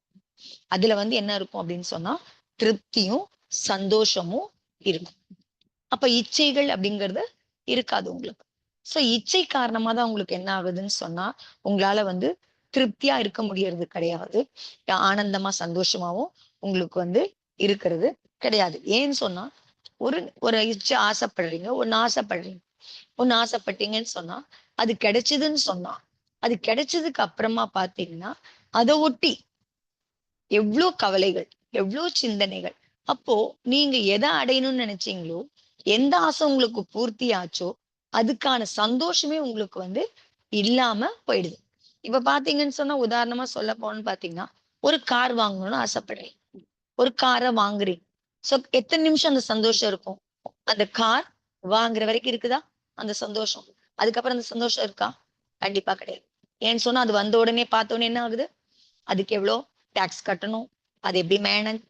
அதுல வந்து என்ன இருக்கும் அப்படின்னு சொன்னா திருப்தியும் சந்தோஷமும் இருக்கும். அப்ப இச்சைகள் அப்படிங்கிறது இருக்காது உங்களுக்கு. சோ இச்சை காரணமா தான் உங்களுக்கு என்ன ஆகுதுன்னு சொன்னா உங்களால வந்து திருப்தியா இருக்க முடியறது கிடையாது. ஆனந்தமா சந்தோஷமாவும் உங்களுக்கு வந்து இருக்கிறது கிடையாது. ஏன்னு சொன்னா ஒரு ஒரு இச்சை ஆசைப்படுறீங்க, ஒண்ணு ஆசைப்பட்டீங்கன்னு சொன்னா அது கிடைச்சதுன்னு சொன்னா அது கிடைச்சதுக்கு அப்புறமா பாத்தீங்கன்னா அதை ஒட்டி எவ்வளவு கவலைகள், எவ்வளவு சிந்தனைகள். அப்போ நீங்க எதை அடையணும்னு நினைச்சீங்களோ எந்த ஆசை உங்களுக்கு பூர்த்தி ஆச்சோ அதுக்கான சந்தோஷமே உங்களுக்கு வந்து இல்லாம போயிடுது. இப்ப பாத்தீங்கன்னு சொன்னா உதாரணமா சொல்ல போனோம்னு பாத்தீங்கன்னா ஒரு கார் வாங்கணும்னு ஆசைப்படுறீங்க, ஒரு காரை வாங்குறீங்க. சோ எத்தனை நிமிஷம் அந்த சந்தோஷம் இருக்கும்? அந்த கார் வாங்குற வரைக்கும் இருக்குதா அந்த சந்தோஷம்? அதுக்கப்புறம் அந்த சந்தோஷம் இருக்கா? கண்டிப்பா கிடையாது. ஏன்னு சொன்னா அது வந்த உடனே பார்த்த உடனே என்ன ஆகுது? அதுக்கு எவ்வளோ டாக்ஸ் கட்டணும், அது எப்படி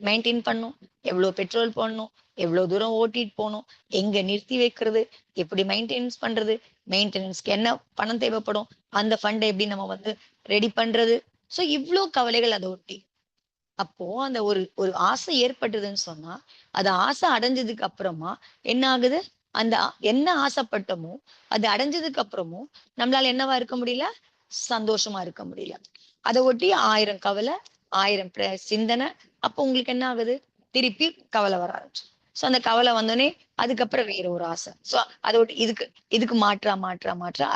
மெயின்டைன் பண்ணும், எவ்வளோ பெட்ரோல் போடணும், எவ்வளோ தூரம் ஓட்டிட்டு போகணும், எங்க நிறுத்தி வைக்கிறது, எப்படி மெயின்டெனன்ஸ் பண்றது, மெயின்டெனன்ஸ்க்கு என்ன பணம் தேவைப்படும், அந்த ஃபண்டை எப்படி நம்ம வந்து ரெடி பண்றது. ஸோ இவ்வளோ கவலைகள் அதை ஒட்டி. அப்போ அந்த ஒரு ஒரு ஆசை ஏற்பட்டதுன்னு சொன்னா, அது ஆசை அடைஞ்சதுக்கு அப்புறமா என்ன ஆகுது? அந்த என்ன ஆசைப்பட்டோமோ, அது அடைஞ்சதுக்கு அப்புறமும் நம்மளால என்னவா இருக்க முடியல? சந்தோஷமா இருக்க முடியல. அத ஒட்டி 1000 கவலை, 1000 சிந்தனை. அப்போ உங்களுக்கு என்ன ஆகுது? திருப்பி கவலை வர ஆரம்பிச்சு. ஸோ அந்த கவலை வந்தோனே, அதுக்கப்புறம் வேற ஒரு ஆசை. ஸோ அத ஒட்டி இதுக்கு இதுக்கு மாற்றா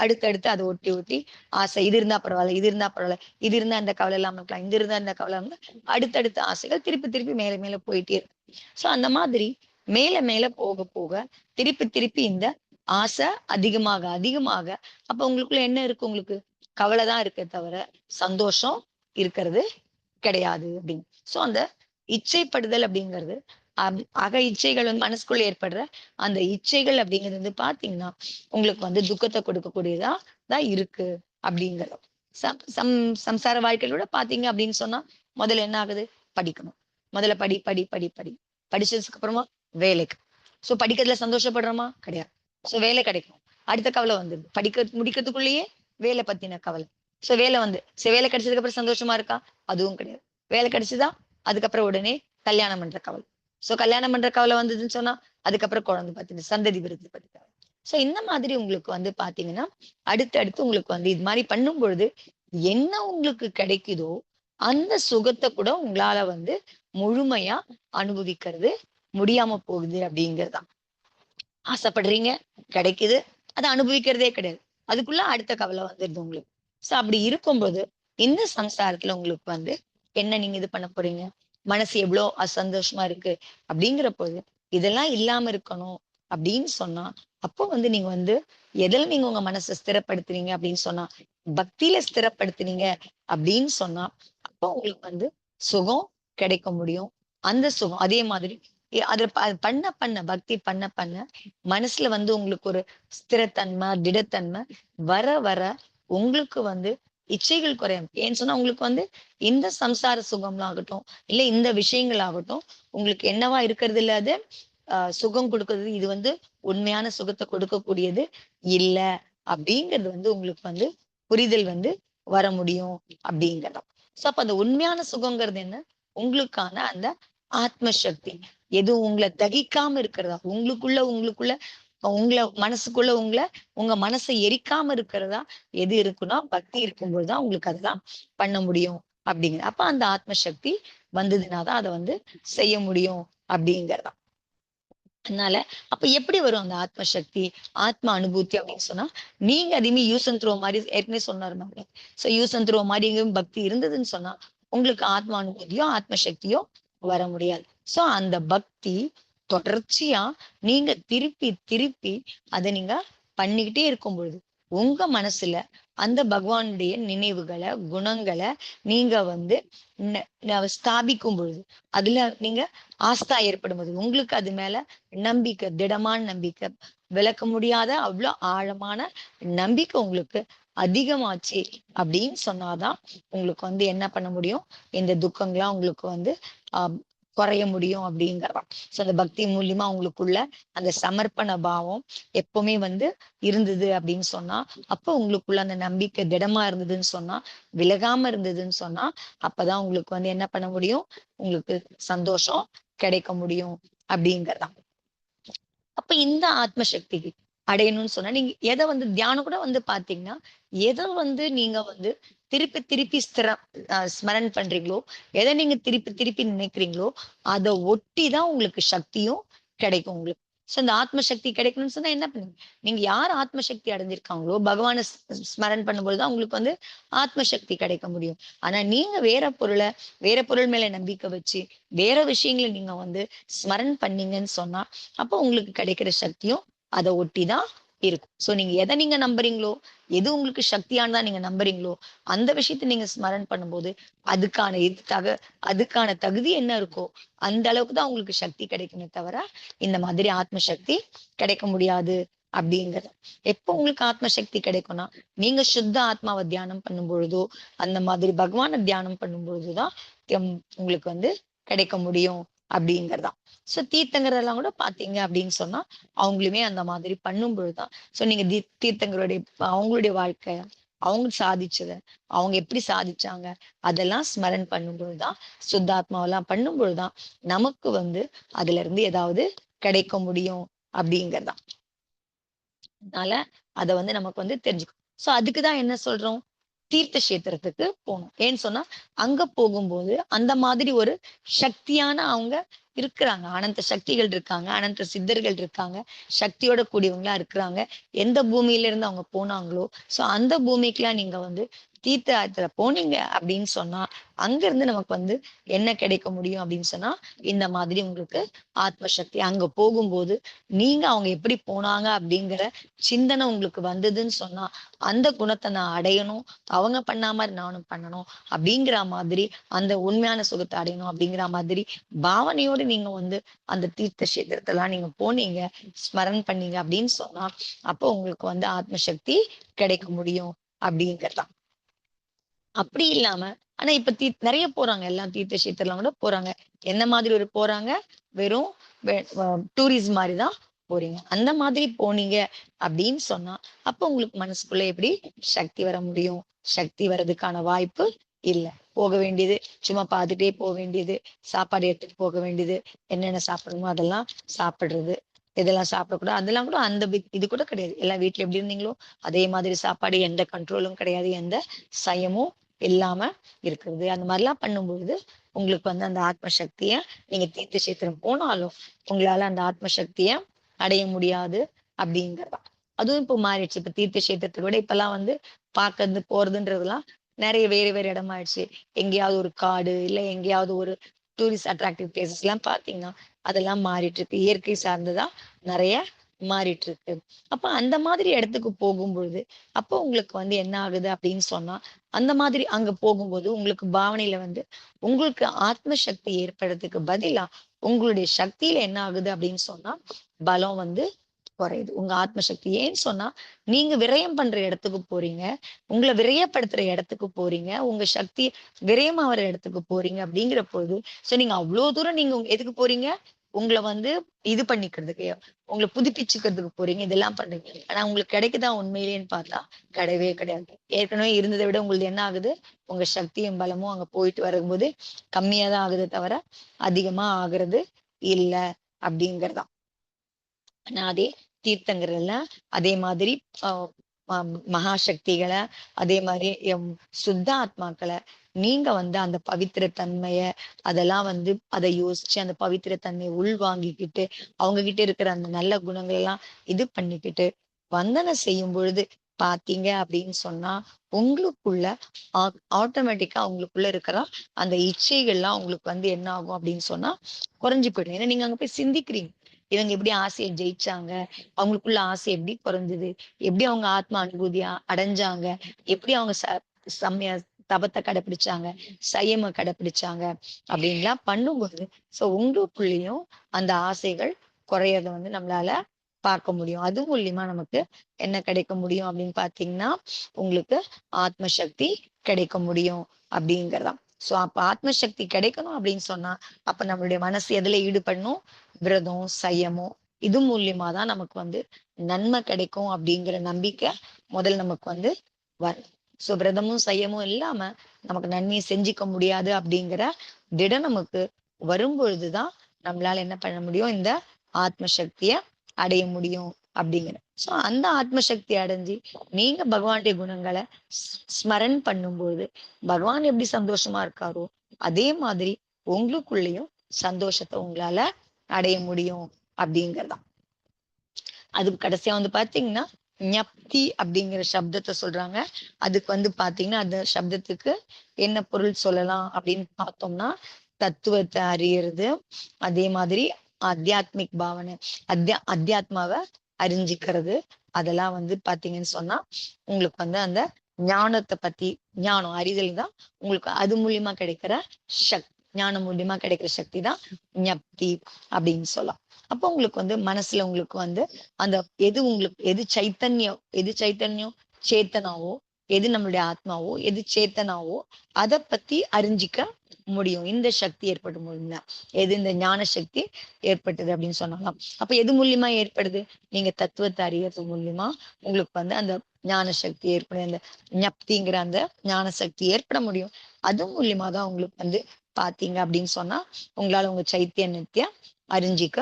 அடுத்தடுத்து அத ஒட்டி ஒட்டி ஆசை. இது இருந்தா பரவால்ல, இது இருந்தா பரவால்ல, இது இருந்தா இந்த கவலை இல்லாம இருக்கலாம், இது இருந்தா இந்த கவலை இல்லாம அடுத்தடுத்த ஆசைகள் திருப்பி திருப்பி மேல மேல போயிட்டே இருக்கு. ஸோ அந்த மாதிரி மேல மேல போக போக திருப்பி திருப்பி இந்த ஆசை அதிகமாக அதிகமாக அப்ப உங்களுக்குள்ள என்ன இருக்கு? உங்களுக்கு கவலை தான் இருக்கே தவிர சந்தோஷம் இருக்கிறது கிடையாது அப்படின்னு. சோ அந்த இச்சைப்படுதல் அப்படிங்கிறது அக இச்சைகள் வந்து மனசுக்குள்ள ஏற்படுற அந்த இச்சைகள் அப்படிங்கிறது வந்து பாத்தீங்கன்னா உங்களுக்கு வந்து துக்கத்தை கொடுக்கக்கூடியதா தான் இருக்கு அப்படிங்கிறது. சம் சம் சம்சார வாழ்க்கையோட பாத்தீங்க அப்படின்னு சொன்னா முதல்ல என்ன ஆகுது? படிக்கணும். முதல்ல படி படி படி படி படிச்சதுக்கு அப்புறமா வேலைக்கு. சோ படிக்கிறதுல சந்தோஷப்படுறோமா? கிடையாது. சோ வேலை கிடைக்கும். அடுத்த கவலை வந்துருது. படிக்க முடிக்கிறதுக்குள்ளேயே வேலை பத்தின கவலை. சோ வேலை வந்து சரி வேலை கிடைச்சதுக்கு அப்புறம் சந்தோஷமா இருக்கா? அதுவும் கிடையாது. வேலை கிடைச்சுதா? அதுக்கப்புறம் உடனே கல்யாணம் பண்ற கவலை. சோ கல்யாணம் பண்ற கவலை வந்ததுன்னு சொன்னா, அதுக்கப்புறம் குழந்தை பத்தின சந்ததி விருத்தி பத்தி கவலை. சோ இந்த மாதிரி உங்களுக்கு வந்து பாத்தீங்கன்னா, அடுத்தடுத்து உங்களுக்கு வந்து இது மாரி பண்ணும் பொழுது, என்ன உங்களுக்கு கிடைக்குதோ, அந்த சுகத்த கூட உங்களால வந்து முழுமையா அனுபவிக்கிறது முடியாம போகுது அப்படிங்கிறது தான். ஆசைப்படுறீங்க, கிடைக்குது. அத அனுபவிக்கிறதே கிடையாது. அதுக்குள்ள அடுத்த கவலை வந்துருது உங்களுக்கு. சோ அப்படி இருக்கும்போது, இந்த சம்சாரத்துல உங்களுக்கு வந்து என்ன நீங்க இது பண்ண போறீங்க? மனசு எவ்வளோ சந்தோஷமா இருக்கு அப்படிங்கிற போது, இதெல்லாம் இல்லாம இருக்கணும் அப்படின்னு சொன்னா, அப்போ வந்து நீங்க வந்து எதுல நீங்க உங்க மனச ஸ்திரப்படுத்துறீங்க அப்படின்னு சொன்னா, பக்தியில ஸ்திரப்படுத்துனீங்க அப்படின்னு சொன்னா, அப்போ உங்களுக்கு வந்து சுகம் கிடைக்க முடியும். அந்த சுகம் அதே மாதிரி அதுல பண்ண பண்ண பக்தி பண்ண பண்ண மனசுல வந்து உங்களுக்கு ஒரு ஸ்திரத்தன்மை, திடத்தன்மை வர வர உங்களுக்கு வந்து இச்சைகள் குறையும். ஏன்னு சொன்னா உங்களுக்கு வந்து இந்த சம்சார சுகம்லாம் ஆகட்டும், இல்ல இந்த விஷயங்கள் ஆகட்டும், உங்களுக்கு என்னவா இருக்கிறது இல்ல அது சுகம் கொடுக்கிறது. இது வந்து உண்மையான சுகத்தை கொடுக்கக்கூடியது இல்ல அப்படிங்கிறது வந்து உங்களுக்கு வந்து புரிதல் வந்து வர முடியும் அப்படிங்கிறது. சோ அப்ப அந்த உண்மையான சுகங்கிறது என்ன? உங்களுக்கான அந்த ஆத்ம சக்தி. எதுவும் உங்களை தகிக்காம இருக்கிறதா? உங்களுக்குள்ள உங்களுக்குள்ள மனசுக்குள்ள உங்க மனசை எரிக்காம இருக்கிறதா எது இருக்குன்னா பக்தி இருக்கும்போது தான் உங்களுக்கு அதெல்லாம் பண்ண முடியும் அப்படிங்கிறது. அப்ப அந்த ஆத்ம சக்தி வந்ததுன்னா தான் அதை வந்து செய்ய முடியும் அப்படிங்கிறதா. அதனால அப்ப எப்படி வரும் அந்த ஆத்ம சக்தி, ஆத்ம அனுபூதி அப்படின்னு சொன்னா, நீங்க அதையுமே யூஸ் அண்ட் த்ரோ மாரி ஏற்கனவே சொன்னாரு நம்மள. சோ யூஸ் அண்ட் த்ரோ மாரி பக்தி இருந்ததுன்னு சொன்னா, உங்களுக்கு ஆத்ம அனுபூதியோ, ஆத்ம சக்தியோ வர முடியாது. சோ அந்த பக்தி தொடர்ச்சியா நீங்க திருப்பி திருப்பி அத நீங்க பண்ணிக்கிட்டே இருக்கும் பொழுது, உங்க மனசுல அந்த பகவானுடைய நினைவுகள, குணங்கள நீங்க வந்து ஸ்தாபிக்கும் பொழுது, அதுல நீங்க ஆஸ்தா ஏற்படும்போது, உங்களுக்கு அது மேல நம்பிக்கை, திடமான நம்பிக்கை, விளக்க முடியாத அவ்வளோ ஆழமான நம்பிக்கை உங்களுக்கு அதிகமாச்சு அப்படின்னு சொன்னாதான் உங்களுக்கு வந்து என்ன பண்ண முடியும்? இந்த துக்கங்கள்லாம் உங்களுக்கு வந்து ஆஹ் குறைய முடியும் அப்படிங்கிறதாம். சோ அந்த பக்தி மூலியமா உங்களுக்குள்ள அந்த சமர்ப்பண பாவம் எப்பவுமே வந்து இருந்தது அப்படின்னு சொன்னா, அப்ப உங்களுக்குள்ள அந்த நம்பிக்கை திடமா இருந்ததுன்னு சொன்னா, விலகாம இருந்ததுன்னு சொன்னா, அப்பதான் உங்களுக்கு வந்து என்ன பண்ண முடியும்? உங்களுக்கு சந்தோஷம் கிடைக்க முடியும் அப்படிங்கிறதாம். அப்ப இந்த ஆத்ம சக்தி அடையணும்னு சொன்னா, நீங்க எத வந்து தியானம் கூட வந்து பார்த்தீங்கன்னா, எத வந்து நீங்க வந்து திருப்பி திருப்பி ஸ்மரன் பண்றீங்களோ, எத நீங்க திருப்பி திருப்பி நினைக்கிறீங்களோ, அத ஒட்டி தான் உங்களுக்கு சக்தியும் கிடைக்கும் உங்களுக்கு. சோ இந்த ஆத்ம சக்தி கிடைக்கணும்னு சொன்னா என்ன பண்ணுங்க? நீங்க யார் ஆத்ம சக்தி அடைஞ்சிருக்காங்களோ, பகவான ஸ்மரன் பண்ணும்போது தான் உங்களுக்கு வந்து ஆத்ம சக்தி கிடைக்க முடியும். ஆனா நீங்க வேற பொருள் மேல நம்பிக்கை வச்சு, வேற விஷயங்கள நீங்க வந்து ஸ்மரன் பண்ணீங்கன்னு சொன்னா, அப்போ உங்களுக்கு கிடைக்கிற சக்தியும் அதை ஒட்டிதான் இருக்கும். சோ நீங்க எதை நீங்க நம்புறீங்களோ, எது உங்களுக்கு சக்தியானதா நீங்க நம்புறீங்களோ, அந்த விஷயத்த நீங்க ஸ்மரன் பண்ணும்போது அதுக்கான அதுக்கான தகுதி என்ன இருக்கோ அந்த அளவுக்கு தான் உங்களுக்கு சக்தி கிடைக்குமே தவிர இந்த மாதிரி ஆத்ம சக்தி கிடைக்க முடியாது அப்படிங்கிறது. எப்போ உங்களுக்கு ஆத்ம சக்தி கிடைக்கும்னா, நீங்க சுத்த ஆத்மாவை தியானம் பண்ணும் பொழுதோ, அந்த மாதிரி பகவானை தியானம் பண்ணும் பொழுதுதான் உங்களுக்கு வந்து கிடைக்க முடியும் அப்படிங்கறதுதான். சோ தீர்த்தங்கரெல்லாம் கூட பாத்தீங்க அப்படின்னு சொன்னா, அவங்களுமே அந்த மாதிரி பண்ணும் பொழுதுதான். சோ நீங்க தீர்த்தங்களுடைய அவங்களுடைய வாழ்க்கை, அவங்க சாதிச்சத, அவங்க எப்படி சாதிச்சாங்க, அதெல்லாம் ஸ்மரன் பண்ணும்பொழுதுதான், சுத்தாத்மாவெல்லாம் பண்ணும்பொழுதுதான் நமக்கு வந்து அதுல இருந்து ஏதாவது கிடைக்க முடியும் அப்படிங்கறதுதான். அதனால அத வந்து நமக்கு வந்து தெரிஞ்சுக்கணும். சோ அதுக்குதான் என்ன சொல்றோம்? தீர்த்த கஷேத்திரத்துக்கு போகணும். ஏன்னு சொன்னா, அங்க போகும்போது அந்த மாதிரி ஒரு சக்தியான அவங்க இருக்கிறாங்க. அனந்த சக்திகள் இருக்காங்க. அனந்த சித்தர்கள் இருக்காங்க. சக்தியோட கூடியவங்களா இருக்கிறாங்க. எந்த பூமியில இருந்து அவங்க போனாங்களோ, சோ அந்த பூமிக்குலாம் நீங்க வந்து தீர்த்த யாத்திரை போனீங்க அப்படின்னு சொன்னா, அங்க இருந்து நமக்கு வந்து என்ன கிடைக்க முடியும் அப்படின்னு சொன்னா, இந்த மாதிரி உங்களுக்கு ஆத்ம சக்தி. அங்க போகும்போது நீங்க அவங்க எப்படி போனாங்க அப்படிங்கிற சிந்தனை உங்களுக்கு வந்ததுன்னு சொன்னா, அந்த குணத்தை நான் அடையணும். அவங்க பண்ண மாதிரி நானும் பண்ணணும் அப்படிங்கிற மாதிரி, அந்த உண்மையான சுகத்தை அடையணும் அப்படிங்கிற மாதிரி பாவனையோடு நீங்க வந்து அந்த தீர்த்த கஷேத்திரத்தெல்லாம் நீங்க போனீங்க, ஸ்மரண் பண்ணீங்க அப்படின்னு சொன்னா, அப்போ உங்களுக்கு வந்து ஆத்ம சக்தி கிடைக்க முடியும் அப்படிங்கிறதுதான். அப்படி இல்லாம, ஆனா இப்ப நிறைய போறாங்க. எல்லாம் தீர்த்த கஷேத்திரம்லாம் கூட போறாங்க. என்ன மாதிரி ஒரு போறாங்க? வெறும் டூரிஸ்ட் மாதிரிதான் போறீங்க. அந்த மாதிரி போனீங்க அப்படின்னு சொன்னா, அப்ப உங்களுக்கு மனசுக்குள்ள எப்படி சக்தி வர முடியும்? சக்தி வர்றதுக்கான வாய்ப்பு இல்ல. போக வேண்டியது, சும்மா பார்த்துட்டே போக வேண்டியது, சாப்பாடு எடுத்துட்டு போக வேண்டியது, என்னென்ன சாப்பிடணுமோ அதெல்லாம் சாப்பிடுறது. இதெல்லாம் சாப்பிடக்கூடாது. அதெல்லாம் கூட அந்த இது கூட கிடையாது. எல்லாம் வீட்ல எப்படி இருந்தீங்களோ, அதே மாதிரி சாப்பாடு, எந்த கண்ட்ரோலும் கிடையாது. எந்த சயமும் இல்லாம இருக்கிறது. அந்த மாதிரிலாம் பண்ணும்பொழுது, உங்களுக்கு வந்து அந்த ஆத்ம சக்திய நீங்க தீர்த்த கஷேத்திரம் போனாலும், உங்களால அந்த ஆத்ம சக்திய அடைய முடியாது அப்படிங்கிறதுதான். அதுவும் இப்போ மாறிடுச்சு. இப்ப தீர்த்த கஷேத்திரத்தை விட இப்பெல்லாம் வந்து பார்க்கறது, போறதுன்றதெல்லாம் நிறைய வேறு வேறு இடமாயிடுச்சு. எங்கேயாவது ஒரு காடு, இல்ல எங்கேயாவது ஒரு டூரிஸ்ட் அட்ராக்டிவ் பிளேசஸ் எல்லாம் பாத்தீங்கன்னா, அதெல்லாம் மாறிட்டு இருக்கு. இயற்கை சார்ந்ததா நிறைய மாறிட்டு இருக்கு. அப்ப அந்த மாதிரி இடத்துக்கு போகும்பொழுது, அப்போ உங்களுக்கு வந்து என்ன ஆகுது அப்படின்னு சொன்னா, அந்த மாதிரி அங்க போகும்போது உங்களுக்கு பாவனையில வந்து உங்களுக்கு ஆத்ம சக்தி ஏற்படுறதுக்கு பதிலா உங்களுடைய சக்தியில என்ன ஆகுது அப்படின்னு சொன்னா, பலம் வந்து குறையுது. உங்க ஆத்ம சக்தி. ஏன்னு சொன்னா, நீங்க விரயம் பண்ற இடத்துக்கு போறீங்க. உங்கள விரயப்படுத்துற இடத்துக்கு போறீங்க. உங்க சக்தி விரயமாவற இடத்துக்கு போறீங்க அப்படிங்கிற பொழுது, சோ நீங்க அவ்ளோ தூரம் நீங்க எதுக்கு போறீங்க? உங்கள வந்து இது பண்ணிக்கிறதுக்கு, உங்கள புதுப்பிச்சுக்கிறதுக்கு போறீங்க. இதெல்லாம் பண்றீங்க. ஆனா உங்களுக்கு கிடைக்குதா உண்மையிலேன்னு பார்த்தா, கிடையவே கிடையாது. ஏற்கனவே இருந்தத விட உங்களுது என்ன ஆகுது? உங்க சக்தியும் பலமும் அங்க போயிட்டு வரும்போது கம்மியா தான் ஆகுதே தவிர, அதிகமா ஆகுறது இல்ல அப்படிங்கிறதுதான். ஆனா அதே தீர்த்தங்கள்ல அதே மாதிரி ஆஹ் மகா சக்திகளை, அதே மாதிரி சுத்த ஆத்மாக்களை நீங்க வந்து அந்த பவித்திர தன்மைய அதெல்லாம் வந்து அதை யோசிச்சு அந்த பவித்திர தன்மையை உள்வாங்கிக்கிட்டு அவங்க கிட்ட இருக்கிற அந்த நல்ல குணங்கள் எல்லாம் இது பண்ணிக்கிட்டு வந்தனை செய்யும் பொழுது பாத்தீங்க அப்படின்னு சொன்னா, உங்களுக்குள்ள ஆட்டோமேட்டிக்கா உங்களுக்குள்ள இருக்கிற அந்த இச்சைகள்லாம் உங்களுக்கு வந்து என்ன ஆகும் அப்படின்னு சொன்னா குறைஞ்சு போயிடும். ஏன்னா நீங்க அங்க போய் சிந்திக்கிறீங்க. இவங்க எப்படி ஆசையை ஜெயிச்சாங்க, அவங்களுக்குள்ள ஆசை எப்படி குறைஞ்சது, எப்படி அவங்க ஆத்ம அனுபூதியா அடைஞ்சாங்க, எப்படி அவங்க செம்மையா தபத்தை கடைப்பிடிச்சாங்க, சயம கடைப்பிடிச்சாங்க அப்படின்லாம் பண்ணும்போது, சோ உங்களுக்குள்ளேயும் அந்த ஆசைகள் குறையறத வந்து நம்மளால பார்க்க முடியும். அது மூலியமா நமக்கு என்ன கிடைக்க முடியும் அப்படின்னு பாத்தீங்கன்னா, உங்களுக்கு ஆத்ம சக்தி கிடைக்க முடியும் அப்படிங்கறதாம். சோ அப்ப ஆத்ம சக்தி கிடைக்கணும் அப்படின்னு சொன்னா, அப்ப நம்மளுடைய மனசு எதுல ஈடுபடணும்? விரதம், சயமம், இது மூலியமா தான் நமக்கு வந்து நன்மை கிடைக்கும் அப்படிங்கிற நம்பிக்கை முதல்ல நமக்கு வந்து வரும். சோ விரதமும் சயமும் இல்லாம நமக்கு நன்மையை செஞ்சுக்க முடியாது அப்படிங்கிற திடம் நமக்கு வரும்பொழுதுதான் நம்மளால என்ன பண்ண முடியும்? இந்த ஆத்ம சக்திய அடைய முடியும் அப்படிங்கிற. சோ அந்த ஆத்ம சக்தி அடைஞ்சு நீங்க பகவானுடைய குணங்களை ஸ்மரன் பண்ணும்போது பகவான் எப்படி சந்தோஷமா இருக்காரோ அதே மாதிரி உங்களுக்குள்ளேயும் சந்தோஷத்தை உங்களால அடைய முடியும் அப்படிங்கறதான். அது கடைசியா வந்து பாத்தீங்கன்னா, ஞப்தி அப்படிங்கிற சப்தத்தை சொல்றாங்க. அதுக்கு வந்து பாத்தீங்கன்னா, அந்த சப்தத்துக்கு என்ன பொருள் சொல்லலாம் அப்படின்னு பார்த்தோம்னா, தத்துவத்தை அறியறது, அதே மாதிரி ஆத்தியாத்மிக் பாவனை, அத்தியாத்மாவை அறிஞ்சிக்கிறது. அதெல்லாம் வந்து பாத்தீங்கன்னு சொன்னா, உங்களுக்கு வந்து அந்த ஞானத்தை பத்தி, ஞானம் அறிதல் தான் உங்களுக்கு அது மூலியமா கிடைக்கிற சக்தி. ஞானம் மூலியமா கிடைக்கிற சக்தி தான் ஞப்தி அப்படின்னு சொல்லலாம். அப்போ உங்களுக்கு வந்து மனசுல உங்களுக்கு வந்து அந்த எது சைத்தன்யம் சேத்தனாவோ, எது நம்மளுடைய ஆத்மாவோ, எது சேத்தனாவோ அதை பத்தி அறிஞ்சிக்க முடியும். இந்த சக்தி ஏற்படும் மூலியமா எது இந்த ஞான சக்தி ஏற்பட்டது அப்படின்னு சொன்னாங்க. அப்ப எது மூலியமா ஏற்படுது? நீங்க தத்துவத்தை அறியறது மூலியமா உங்களுக்கு வந்து அந்த ஞான சக்தி ஏற்படும். அந்த ஞப்திங்கிற அந்த ஞான சக்தி ஏற்பட முடியும். அது மூலியமா தான் உங்களுக்கு வந்து பாத்தீங்க அப்படின்னு சொன்னா உங்களால உங்க சைத்தியத்தை அறிஞ்சிக்க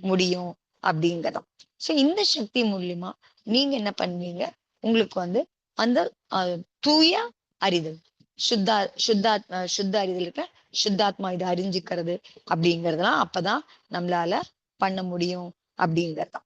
முடியும் அப்படிங்கிறோம். சோ இந்த சக்தி மூலியமா நீங்க என்ன பண்ணுவீங்க? உங்களுக்கு வந்து அந்த தூய அறிதல், சுத்த அறிதல் இருக்க சுத்தாத்மா இதை அறிஞ்சிக்கிறது அப்படிங்கறதெல்லாம் அப்பதான் நம்மளால பண்ண முடியும் அப்படிங்கறதுதான்.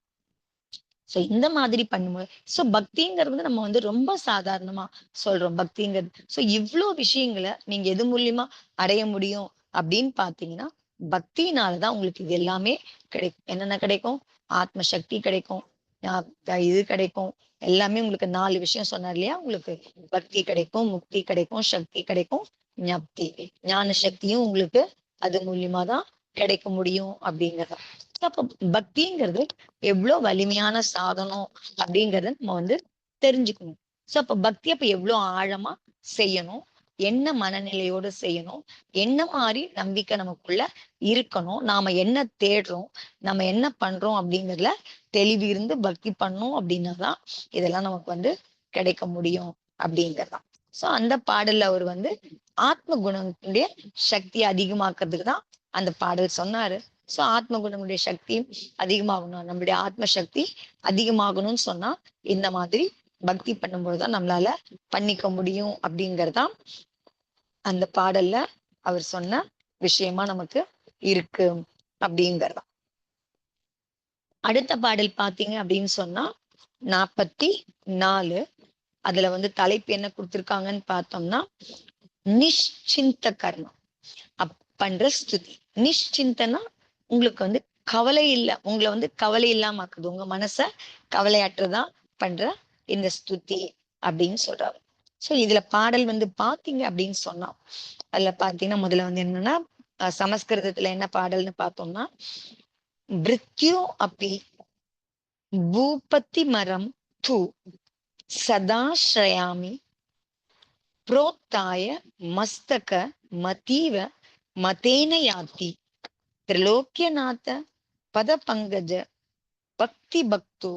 சோ இந்த மாதிரி பண்ணும்போது சோ பக்திங்கிறது நம்ம வந்து ரொம்ப சாதாரணமா சொல்றோம் பக்திங்கிறது. சோ இவ்வளவு விஷயங்களை நீங்க எது மூலியமா அடைய முடியும் அப்படின்னு பாத்தீங்கன்னா பக்தினாலதான் உங்களுக்கு இது எல்லாமே கிடைக்கும். என்னென்ன கிடைக்கும்? ஆத்ம சக்தி கிடைக்கும், இது கிடைக்கும். எல்லாமே உங்களுக்கு 4 விஷயம் சொன்னார் இல்லையா? உங்களுக்கு பக்தி கிடைக்கும், முக்தி கிடைக்கும், சக்தி கிடைக்கும், ஞப்தி ஞான சக்தியும் உங்களுக்கு அது மூலியமா தான் கிடைக்க முடியும் அப்படிங்கறத. அப்ப பக்திங்கிறது எவ்வளவு வலிமையான சாதனம் அப்படிங்கறத நம்ம வந்து தெரிஞ்சுக்கணும். சோ அப்ப பக்தி அப்ப எவ்வளவு ஆழமா செய்யணும், என்ன மனநிலையோட செய்யணும், என்ன மாதிரி நம்பிக்கை நமக்குள்ள இருக்கணும், நாம என்ன தேடுறோம், நம்ம என்ன பண்றோம் அப்படிங்கறதுல தெளிவு இருந்து பக்தி பண்ணோம் அப்படின்னாதான் இதெல்லாம் நமக்கு வந்து கிடைக்க முடியும் அப்படிங்கறதான். சோ அந்த பாடல்ல அவர் வந்து ஆத்ம குணங்களுடைய சக்தியை அதிகமாக்குறதுக்கு தான் அந்த பாடல் சொன்னாரு. சோ ஆத்ம குணங்களுடைய சக்தி அதிகமாகணும், நம்மளுடைய ஆத்ம சக்தி அதிகமாகணும்னு சொன்னா இந்த மாதிரி பக்தி பண்ணும்போதுதான் நம்மளால பண்ணிக்க முடியும் அப்படிங்கறதான் அந்த பாடல்ல அவர் சொன்ன விஷயமா நமக்கு இருக்கு அப்படிங்கறதா. அடுத்த பாடல் பாத்தீங்க அப்படின்னு சொன்னா 44. அதுல வந்து தலைப்பு என்ன கொடுத்திருக்காங்கன்னு பார்த்தோம்னா நிஷ்சிந்த கர்மம் பண்ற ஸ்துதி. நிஷ்சிந்தனா உங்களுக்கு வந்து கவலை இல்லை, உங்களை வந்து கவலை இல்லாம ஆக்குது, உங்க மனச கவலையற்றதா பண்ற இந்த ஸ்துதி அப்படின்னு சொல்றாரு. சோ இதுல பாடல் வந்து பாத்தீங்க அப்படின்னு சொன்னா அதுல பாத்தீங்கன்னா முதல்ல வந்து என்னன்னா சமஸ்கிருதத்துல என்ன பாடல்னு பார்த்தோம்னா மிருத்யு அப்பி பூபதி மரம் தூ சதாஸ்ரயாமி புரோத்தாய மஸ்தக மதீவ மதேன யாத்தி திரிலோக்கியநாத பத பங்கஜ பக்தி பக்தோ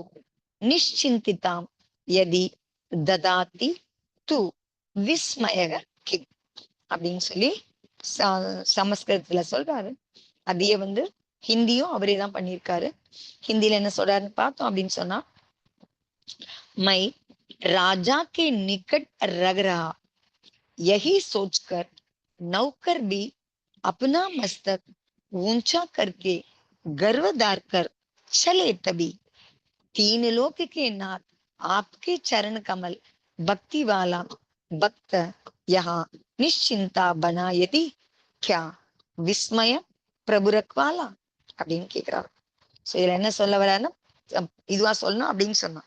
நிஷ்சிந்திதாம் யதி ததாதி து விஸ்மயக கிம் அப்படின்னு சொல்லி சமஸ்கிருதத்துல சொல்றாரு. அதையே வந்து ஹிந்தியும் அவரே தான் பண்ணியிருக்காரு. ஹிந்தியில என்ன சொல்றாருன்னு பார்த்தோம் அப்படின்னு சொன்னா மை राजा के निकट रग रहा यही सोचकर नौकर भी अपना मस्तक ऊंचा करके गर्वदार कर चले तभी तीन लोक के नाथ आपके चरण कमल भक्ति वाला भक्त यहाँ निश्चिंता बना यदि क्या विस्मय प्रभु रखवाला அப்படின்னு கேக்குறாரு. சோ இதுல என்ன சொல்ல வர்றாருன்னா இதுவா சொல்லணும் அப்படின்னு சொன்னா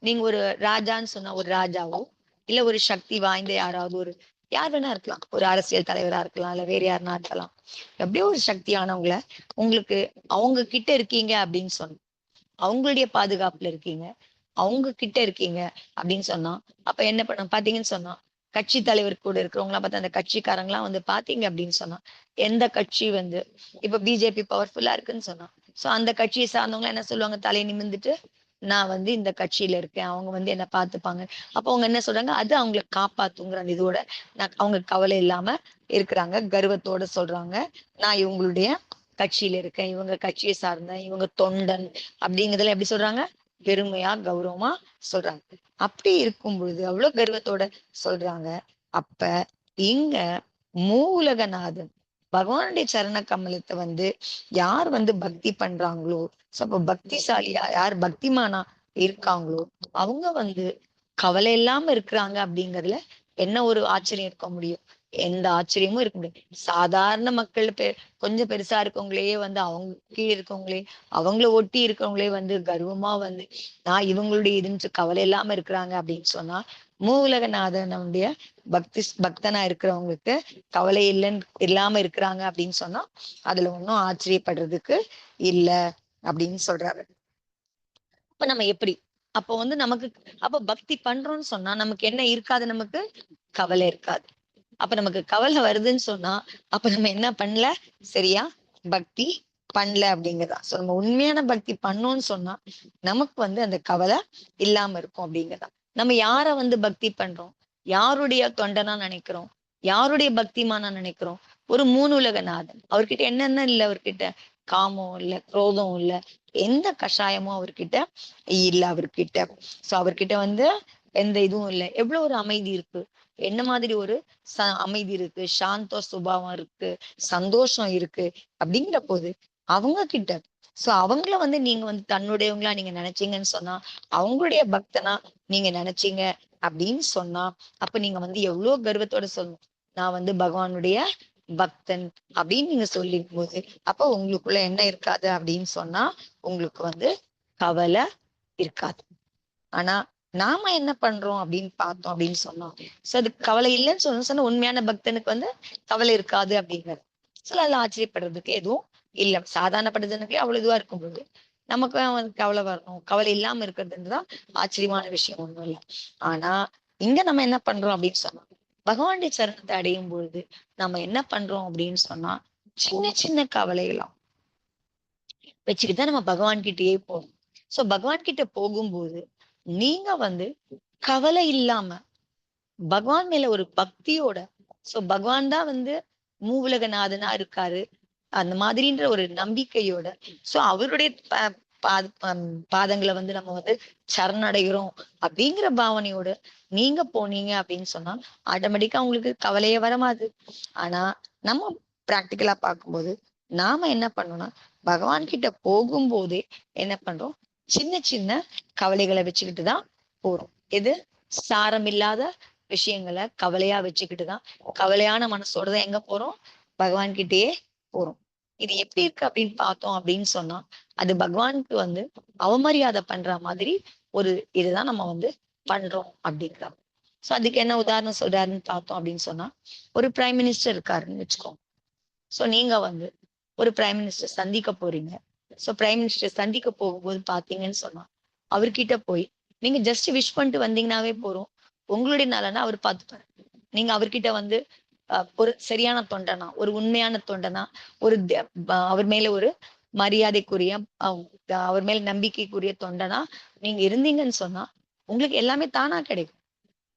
நீங்க ஒரு ராஜான்னு சொன்னா ஒரு ராஜாவோ இல்ல ஒரு சக்தி வாய்ந்த யாராவது ஒரு யார் வேணா இருக்கலாம், ஒரு அரசியல் தலைவரா இருக்கலாம், இல்ல வேற யாருன்னா இருக்கலாம். எப்படியோ ஒரு சக்தியானவங்கள உங்களுக்கு அவங்க கிட்ட இருக்கீங்க அப்படின்னு சொன்னா அவங்களுடைய பாதுகாப்புல இருக்கீங்க, அவங்க கிட்ட இருக்கீங்க அப்படின்னு சொன்னா அப்ப என்ன பண்ண பாத்தீங்கன்னு சொன்னா கட்சி தலைவர் கூட இருக்கிறவங்களாம் பார்த்தா அந்த கட்சிக்காரங்களாம் வந்து பாத்தீங்க அப்படின்னு சொன்னா எந்த கட்சி வந்து இப்ப பிஜேபி பவர்ஃபுல்லா இருக்குன்னு சொன்னா சோ அந்த கட்சியை சார்ந்தவங்க என்ன சொல்லுவாங்க, தலை நிமிர்ந்துட்டு நான் வந்து இந்த கட்சியில இருக்கேன், அவங்க வந்து என்ன பார்த்துப்பாங்க. அப்ப அவங்க என்ன சொல்றாங்க, அது அவங்களை காப்பாத்துங்கிற அந்த இதோட அவங்க கவலை இல்லாம இருக்கிறாங்க, கர்வத்தோட சொல்றாங்க நான் இவங்களுடைய கட்சியில இருக்கேன், இவங்க கட்சியை சார்ந்தேன், இவங்க தொண்டன் அப்படிங்கிறதுல எப்படி சொல்றாங்க, பெருமையா கௌரவமா சொல்றாங்க. அப்படி இருக்கும் பொழுது அவ்வளவு கர்வத்தோட சொல்றாங்க. அப்ப இங்க மூலகநாதன் பகவானுடைய சரண கமலத்தை வந்து யார் வந்து பக்தி பண்றாங்களோ அப்ப பக்திசாலியா யார் பக்திமானா இருக்காங்களோ அவங்க வந்து கவலை இல்லாம இருக்கிறாங்க அப்படிங்கறதுல என்ன ஒரு ஆச்சரியம் இருக்க முடியும். எந்த ஆச்சரியமும் இருக்க முடியாது. சாதாரண மக்கள் கொஞ்சம் பெருசா இருக்கவங்களே வந்து அவங்க கீழே இருக்கவங்களே அவங்கள ஒட்டி இருக்கவங்களே வந்து கர்வமா வந்து நான் இவங்களுடைய இதுன்னு கவலை இல்லாம இருக்கிறாங்க அப்படின்னு சொன்னா, மூவுலகநாதனுடைய பக்தனா இருக்கிறவங்களுக்கு கவலை இல்லைன்னு இல்லாம இருக்கிறாங்க அப்படின்னு சொன்னா அதுல ஒன்றும் ஆச்சரியப்படுறதுக்கு இல்ல அப்படின்னு சொல்றாரு. அப்ப நம்ம எப்படி அப்ப வந்து நமக்கு அப்ப பக்தி பண்றோம்னு சொன்னா நமக்கு என்ன இருக்காது, நமக்கு கவலை இருக்காது. அப்ப நமக்கு கவலை வருதுன்னு சொன்னா அப்ப நம்ம என்ன பண்ணல, சரியா பக்தி பண்ணல அப்படிங்கிறதா. சோ நம்ம உண்மையான பக்தி பண்ணோம்னு சொன்னா நமக்கு வந்து அந்த கவலை இல்லாம இருக்கும் அப்படிங்கிறதா. நம்ம யார வந்து பக்தி பண்றோம், யாருடைய தொண்டனா நினைக்கிறோம், யாருடைய பக்திமானா நினைக்கிறோம்? ஒரு மூணு உலக நாதன். அவர்கிட்ட என்னென்ன இல்ல, அவர்கிட்ட காமம் இல்ல, குரோதம் இல்ல, எந்த கஷாயமும் அவர்கிட்ட இல்ல அவர்கிட்ட. சோ அவர்கிட்ட வந்து எந்த இதுவும் இல்ல. எவ்வளவு ஒரு அமைதி இருக்கு, என்ன மாதிரி ஒரு அமைதி இருக்கு, சாந்த சுபாவம் இருக்கு, சந்தோஷம் இருக்கு. அப்படிங்கிற போது அவங்க கிட்ட சோ அவங்கள வந்து நீங்க வந்து தன்னுடையவங்களா நீங்க நினைச்சீங்கன்னு சொன்னா, அவங்களுடைய பக்தனா நீங்க நினைச்சீங்க அப்படின்னு சொன்னா, அப்ப நீங்க வந்து எவ்வளவு கர்வத்தோட சொல்லணும், நான் வந்து பகவானுடைய பக்தன் அப்படின்னு நீங்க சொல்லிக்கும் போது அப்ப உங்களுக்குள்ள என்ன இருக்காது அப்படின்னு சொன்னா உங்களுக்கு வந்து கவலை இருக்காது. ஆனா நாம என்ன பண்றோம் அப்படின்னு பார்த்தோம் அப்படின்னு சொன்னோம். சோ அது கவலை இல்லைன்னு சொன்ன உண்மையான பக்தனுக்கு வந்து கவலை இருக்காது அப்படிங்கிறது. சில அதுல ஆச்சரியப்படுறதுக்கு எதுவும் இல்ல. சாதாரணப்படுறதுக்கே அவ்வளவு இதுவா இருக்கும்போது நமக்கு வந்து கவலை வரணும், கவலை இல்லாம இருக்கிறதுதான் ஆச்சரியமான விஷயம் ஒண்ணும் இல்லை. ஆனா இங்க நம்ம என்ன பண்றோம் அப்படின்னு சொன்னா, பகவானுடைய சரணத்தை அடையும் பொழுது நம்ம என்ன பண்றோம் அப்படின்னு சொன்னா, சின்ன சின்ன கவலைகளாம் வச்சுக்கிட்டு நம்ம பகவான் கிட்டயே போறோம். சோ பகவான் கிட்ட போகும்போது நீங்க வந்து கவலை இல்லாம பகவான் மேல ஒரு பக்தியோட, சோ பகவான் தான் வந்து மூவுலகநாதனா இருக்காரு அந்த மாதிரின்ற ஒரு நம்பிக்கையோட, சோ அவருடைய பாதங்களை வந்து நம்ம வந்து சரணடைகிறோம் அப்படிங்கிற பாவனையோட நீங்க போனீங்க அப்படின்னு சொன்னா ஆட்டோமேட்டிக்கா உங்களுக்கு கவலையே வரமாது. ஆனா நம்ம பிராக்டிக்கலா பார்க்கும்போது நாம என்ன பண்ணோம்னா பகவான் கிட்ட போகும்போதே என்ன பண்றோம், சின்ன சின்ன கவலைகளை வச்சுக்கிட்டு தான் போறோம். எது சாரம் இல்லாத விஷயங்களை கவலையா வச்சுக்கிட்டுதான், கவலையான மனசோட தான் எங்க போறோம், பகவான் கிட்டயே போறோம். இது எப்படி இருக்கு அப்படின்னு பார்த்தோம் அப்படின்னு சொன்னா, அது பகவானுக்கு வந்து அவமரியாதை பண்ற மாதிரி ஒரு இதுதான் நம்ம வந்து பண்றோம் அப்படிங்கிறோம். சோ அதுக்கு என்ன உதாரணம் சொல்றாருன்னு பார்த்தோம் அப்படின்னு சொன்னா, ஒரு பிரைம் மினிஸ்டர் இருக்காருன்னு வச்சுக்கோங்க. சோ நீங்க வந்து ஒரு பிரைம் மினிஸ்டர் சந்திக்க போறீங்க. சோ பிரைம் மினிஸ்டர் சந்திக்க போகும்போது பாத்தீங்கன்னு சொன்னா அவர்கிட்ட போய் நீங்க ஜஸ்ட் விஷ் பண்ணிட்டு வந்தீங்கன்னாவே போறோம். உங்களுடைய நலனை அவர் பார்த்துப்பாரு. நீங்க அவர்கிட்ட வந்து ஒரு சரியான தொண்டனா, ஒரு உண்மையான தொண்டனா, ஒரு அவர் மேல ஒரு மரியாதைக்குரிய அவர் மேல நம்பிக்கைக்குரிய தொண்டனா நீங்க இருந்தீங்கன்னு சொன்னா உங்களுக்கு எல்லாமே தானா கிடைக்கும்.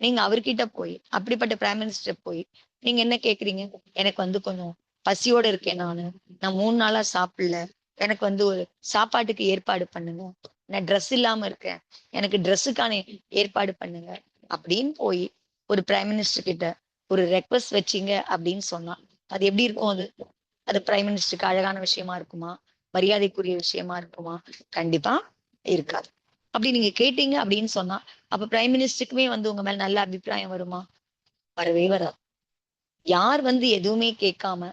நீங்க அவர்கிட்ட போய் அப்படிப்பட்ட பிரைம் மினிஸ்டர் போய் நீங்க என்ன கேக்குறீங்க, எனக்கு வந்து கொஞ்சம் பசியோட இருக்கேன் நான் 3 நாளா சாப்பிடல, எனக்கு வந்து ஒரு சாப்பாட்டுக்கு ஏற்பாடு பண்ணுங்க, நான் ட்ரெஸ் இல்லாம இருக்கேன், எனக்கு ட்ரெஸ்ஸுக்கான ஏற்பாடு பண்ணுங்க அப்படின்னு போய் ஒரு பிரைம் மினிஸ்டர் கிட்ட ஒரு ரெக்வஸ்ட் வச்சீங்க அப்படின்னு சொன்னா அது எப்படி இருக்கும்? அது அது பிரைம் மினிஸ்டருக்கு அழகான விஷயமா இருக்குமா, மரியாதைக்குரிய விஷயமா இருக்குமா? கண்டிப்பா இருக்காது. அப்படி நீங்க கேட்டீங்க அப்படின்னு சொன்னா அப்ப பிரைம் மினிஸ்டருக்குமே வந்து உங்க மேல நல்ல அபிப்பிராயம் வருமா? வரவே வராது. யார் வந்து எதுவுமே கேட்காம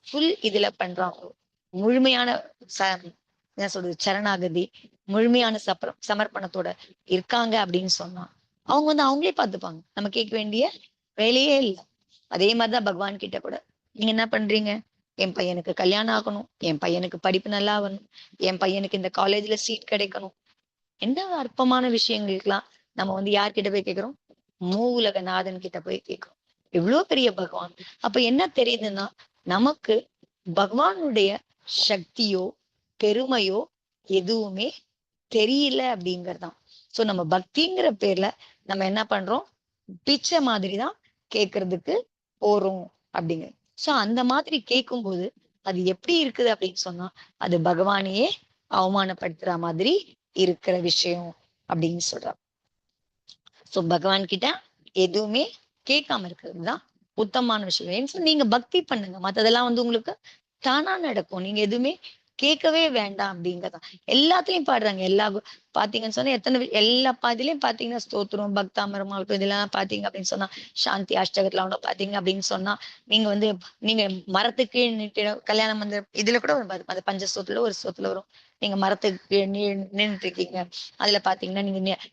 ஃபுல் இதுல பண்றாங்களோ, முழுமையான ச என்ன சொல்றது சரணாகதி, முழுமையான சமர்ப்பணத்தோட இருக்காங்க அப்படின்னு சொன்னா அவங்க வந்து அவங்களே பார்த்துப்பாங்க. நம்ம கேட்க வேண்டிய வேலையே இல்லை. அதே மாதிரிதான் பகவான் கிட்ட கூட நீங்க என்ன பண்றீங்க, என் பையனுக்கு கல்யாணம் ஆகணும், என் பையனுக்கு படிப்பு நல்லா வரணும், என் பையனுக்கு இந்த காலேஜ்ல சீட் கிடைக்கணும், என்ன அற்பமான விஷயங்களுக்கெல்லாம் நம்ம வந்து யார்கிட்ட போய் கேட்கிறோம், மூவுலக நாதன் கிட்ட போய் கேட்கிறோம். எவ்வளவு பெரிய பகவான். அப்ப என்ன தெரியுதுன்னா நமக்கு பகவானுடைய சக்தியோ பெருமையோ எதுவுமே தெரியல அப்படிங்கறதுதான். சோ நம்ம பக்திங்கிற பேர்ல நம்ம என்ன பண்றோம், பிச்சை மாதிரிதான் கேட்கறதுக்கு போறோம் அப்படிங்க. சோ அந்த மாதிரி கேட்கும்போது அது எப்படி இருக்குது அப்படின்னு சொன்னா அது பகவானையே அவமானப்படுத்துற மாதிரி இருக்கிற விஷயம் அப்படின்னு சொல்றான். சோ பகவான் கிட்ட எதுவுமே கேட்காம இருக்கிறதுதான் உத்தமமான விஷயம். நீங்க பக்தி பண்ணுங்க, மத்ததெல்லாம் வந்து உங்களுக்கு தானா நடக்கும். நீங்க எதுவுமே கேட்கவே வேண்டாம் அப்படிங்கறதான். எல்லாத்துலயும் பாடுறாங்க. பாத்தீங்கன்னு சொன்னா எல்லா பாதிலையும் பாத்தீங்கன்னா ஸ்தோத்திரம், பக்தாமரம் ஆகட்டும், இதெல்லாம் பாத்தீங்க அப்படின்னு சொன்னா சாந்தி அஷ்டகத்துல அவன பாத்தீங்க அப்படின்னு சொன்னா நீங்க வந்து நீங்க மரத்துக்கு நின்று கல்யாணம் வந்து இதுல கூட அந்த பஞ்சஸ்தோத்துல ஒரு ஸ்தோத்துல வரும். நீங்க மரத்துக்கு நின்றுட்டு இருக்கீங்க. அதுல பாத்தீங்கன்னா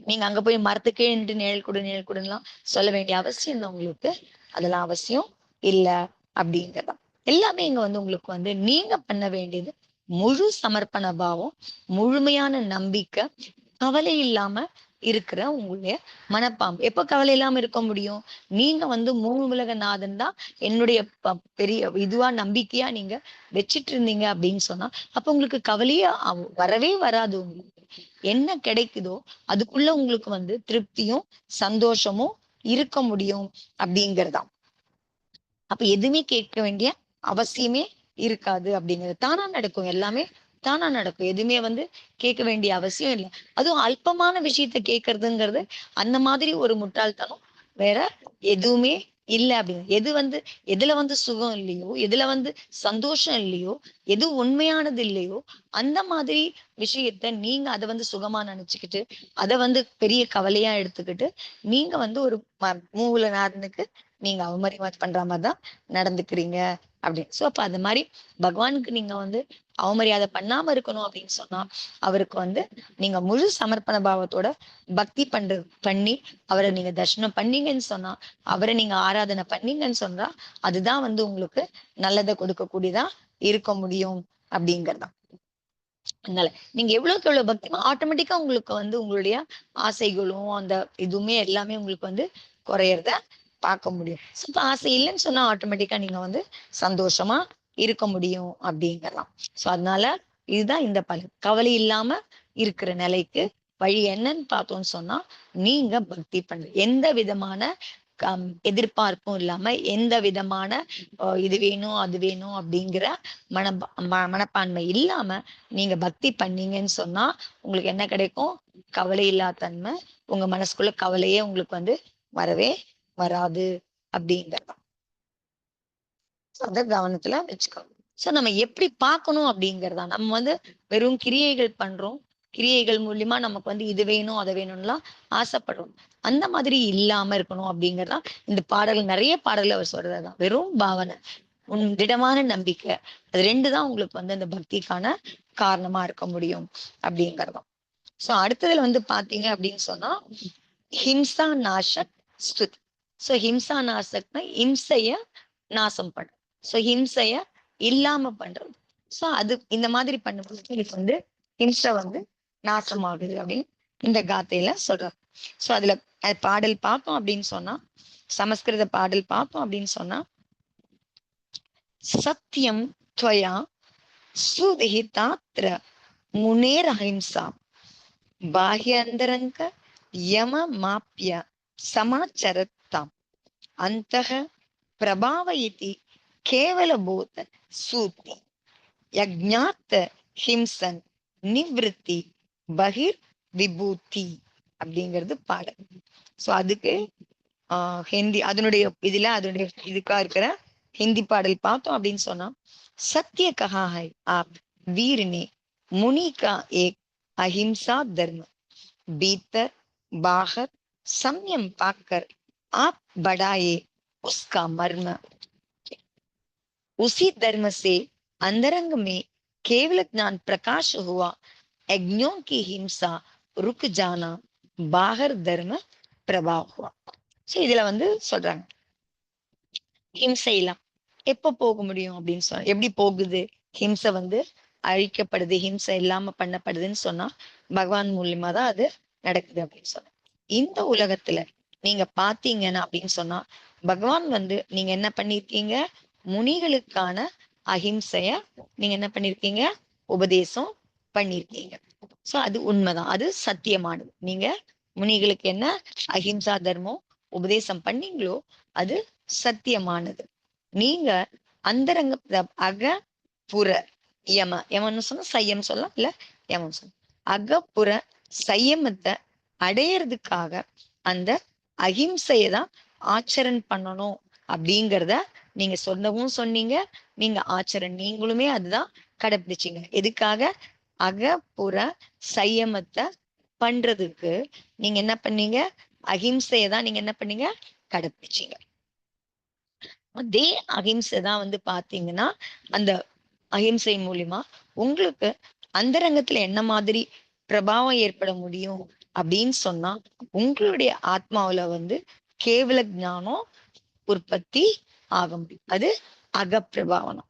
நீங்க அங்க போய் மரத்துக்கே நின்று நிழல் கொடுலாம் சொல்ல வேண்டிய அவசியம் தான் உங்களுக்கு. அதெல்லாம் அவசியம் இல்ல அப்படிங்கறதான். எல்லாமே இங்க வந்து உங்களுக்கு வந்து நீங்க பண்ண வேண்டியது முழு சமர்ப்பண பாவம், முழுமையான நம்பிக்கை, கவலை இல்லாம இருக்கிற உங்களுடைய மனப்பாம்பு. எப்ப கவலை இல்லாம இருக்க முடியும்? நீங்க வந்து மூணு உலக நாதன் தான் என்னுடைய பெரிய இதுவா நம்பிக்கையா நீங்க வச்சிட்டு இருந்தீங்க அப்படின்னு சொன்னா அப்ப உங்களுக்கு கவலையே வரவே வராது. உங்களுக்கு என்ன கிடைக்குதோ அதுக்குள்ள உங்களுக்கு வந்து திருப்தியும் சந்தோஷமும் இருக்க முடியும் அப்படிங்கறதா. அப்ப எதுவுமே கேட்க வேண்டிய அவசியமே இருக்காது அப்படிங்கிறது. தானா நடக்கும். எல்லாமே தானா நடக்கும். எதுவுமே வந்து கேட்க வேண்டிய அவசியம் இல்லை. அதுவும் அல்பமான விஷயத்த கேட்கறதுங்கிறது அந்த மாதிரி ஒரு முட்டாள்தனம் வேற எதுவுமே இல்லை அப்படின்னு. எதுல வந்து சுகம் இல்லையோ, எதுல வந்து சந்தோஷம் இல்லையோ, எது உண்மையானது இல்லையோ அந்த மாதிரி விஷயத்த நீங்க அதை வந்து சுகமா நினைச்சுக்கிட்டு அதை வந்து பெரிய கவலையா எடுத்துக்கிட்டு நீங்க வந்து ஒரு மூல நாதனுக்கு நீங்க அவமரியாதை பண்ற மாதிரிதான் நடந்துக்கிறீங்க அப்படின்னு. சோ அப்ப அந்த மாதிரி பகவானுக்கு நீங்க வந்து அவமரியாதை பண்ணாம இருக்கணும் அப்படின்னு சொன்னா அவருக்கு வந்து நீங்க முழு சமர்ப்பண பாவத்தோட பக்தி பண்ணி அவரை நீங்க தரிசனம் பண்ணீங்கன்னு சொன்னா, அவரை நீங்க ஆராதனை பண்ணீங்கன்னு சொன்னா அதுதான் வந்து உங்களுக்கு நல்லதை கொடுக்கக்கூடியதா இருக்க முடியும் அப்படிங்கறதான். அதனால நீங்க எவ்வளவுக்கு எவ்வளவு பக்தி ஆட்டோமேட்டிக்கா உங்களுக்கு வந்து உங்களுடைய ஆசைகளும் அந்த இதுவுமே எல்லாமே உங்களுக்கு வந்து குறையறத பார்க்க முடியும். இப்ப ஆசை இல்லைன்னு சொன்னா ஆட்டோமேட்டிக்கா நீங்க வந்து சந்தோஷமா இருக்க முடியும் அப்படிங்கலாம். சோ அதனால இதுதான் இந்த பலன். கவலை இல்லாம இருக்கிற நிலைக்கு வழி என்னன்னு பார்த்தோம்னு சொன்னா நீங்க பக்தி பண்ணு. எந்த விதமான எதிர்பார்ப்பும் இல்லாம எந்த விதமான இது வேணும் அது வேணும் அப்படிங்கிற மனப்பான்மை இல்லாம நீங்க பக்தி பண்ணீங்கன்னு சொன்னா உங்களுக்கு என்ன கிடைக்கும்? கவலை இல்லா தன்மை. உங்க மனசுக்குள்ள கவலையே உங்களுக்கு வந்து வரவே வராது அப்படிங்கறதான். அத கவனத்துல வச்சுக்கணும். சோ நம்ம எப்படி பார்க்கணும் அப்படிங்கறதா. நம்ம வந்து வெறும் கிரியைகள் பண்றோம். கிரியைகள் மூலியமா நமக்கு வந்து இது வேணும் அதை வேணும்லாம் ஆசைப்படுறோம். அந்த மாதிரி இல்லாம இருக்கணும் அப்படிங்கறதா இந்த பாடல். நிறைய பாடல்கள் அவர் சொல்றதுதான். வெறும் பாவனை, திடமான நம்பிக்கை, அது ரெண்டு தான் உங்களுக்கு வந்து அந்த பக்திக்கான காரணமா இருக்க முடியும் அப்படிங்கறதும். சோ அடுத்ததுல வந்து பாத்தீங்க அப்படின்னு சொன்னா ஹிம்சா நாசக் ஸ்துதி. சோ ஹிம்சா நாசக்னா இம்சைய நாசம் பண்றது. சோ ஹிம்சைய இல்லாம பண்றது. சோ அது இந்த மாதிரி பண்ணும்போது எனக்கு வந்து ஹிம்சை வந்து நாசமாகுது அப்படின்னு இந்த காத்தையில சொல்றாரு. சோ அதுல பாடல் பார்த்தோம் அப்படின்னு சொன்னா, சமஸ்கிருத பாடல் பார்த்தோம் அப்படின்னு சொன்னா, சத்தியம் துவயா சுவிஹிதாத்ர முனேர் அஹிம்சா பாஹ்யந்தரங்க யம மாப்ய சமாச்சரத்தாம் அந்தக பிரபாவ இதி கேவல போத சூத்தி யஜ்ஞாத்த ஹிம்சன் நிவ்ருத்தி பகிர் விபூதி அப்படிங்கிறது பாடல். சோ அதுக்கு ஹிந்தி அதனுடைய இதுக்கா இருக்கிற हिंदी पाडल पातो அப்படின்னு சொன்னா, सत्य कहा है आप वीर ने मुनि का एक अहिंसा धर्म भीतर बाहर संयम पाकर आप बढ़ाए उसका मर्म उसी धर्म से अंतरंग में केवल ज्ञान प्रकाश हुआ यज्ञों की हिंसा रुक जाना बाहर धर्म प्रभाव हुआ. சோ இதுல வந்து சொல்றாங்க ஹிம்சை எல்லாம் எப்ப போக முடியும் அப்படின்னு சொன்னா எப்படி போகுது? ஹிம்சை வந்து அழிக்கப்படுது, ஹிம்சை இல்லாம பண்ணப்படுதுன்னு சொன்னா பகவான் மூலியமா தான் அது நடக்குது அப்படின்னு சொன்ன. இந்த உலகத்துல நீங்க பாத்தீங்கன்னா அப்படின்னு சொன்னா பகவான் வந்து நீங்க என்ன பண்ணிருக்கீங்க? முனிகளுக்கான அஹிம்சைய நீங்க என்ன பண்ணிருக்கீங்க? உபதேசம் பண்ணிருக்கீங்க. சோ அது உண்மைதான், அது சத்தியமானது. நீங்க முனிகளுக்கு என்ன அஹிம்சா தர்மம் உபதேசம் பண்ணீங்களோ அது சத்தியமானது. நீங்க அந்தரங்க அக புற யமன்னு சொன்னா சையம் சொல்லலாம், இல்ல யமம் சொல்லலாம். அகப்புற சையமத்தை அடையறதுக்காக அந்த அஹிம்சையை தான் ஆச்சரண் பண்ணணும் அப்படிங்கிறத நீங்க சொன்னவும் சொன்னீங்க. நீங்க நீங்களுமே அதுதான் கடைபிடிச்சீங்க. எதுக்காக? அகப்புற சையமத்தை பண்றதுக்கு நீங்க என்ன பண்ணீங்க? அகிம்சையை தான் நீங்க என்ன பண்ணீங்க? கடைபிடிச்சீங்க. அதே அகிம்சை தான் வந்து பாத்தீங்கன்னா, அந்த அகிம்சை மூலியமா உங்களுக்கு அந்தரங்கத்துல என்ன மாதிரி பிரபாவம் ஏற்பட முடியும் அப்படின்னு சொன்னா, உங்களுடைய ஆத்மாவுல வந்து கேவல ஞானம் உற்பத்தி ஆக முடியும். அது அகப்பிரபாவனம்.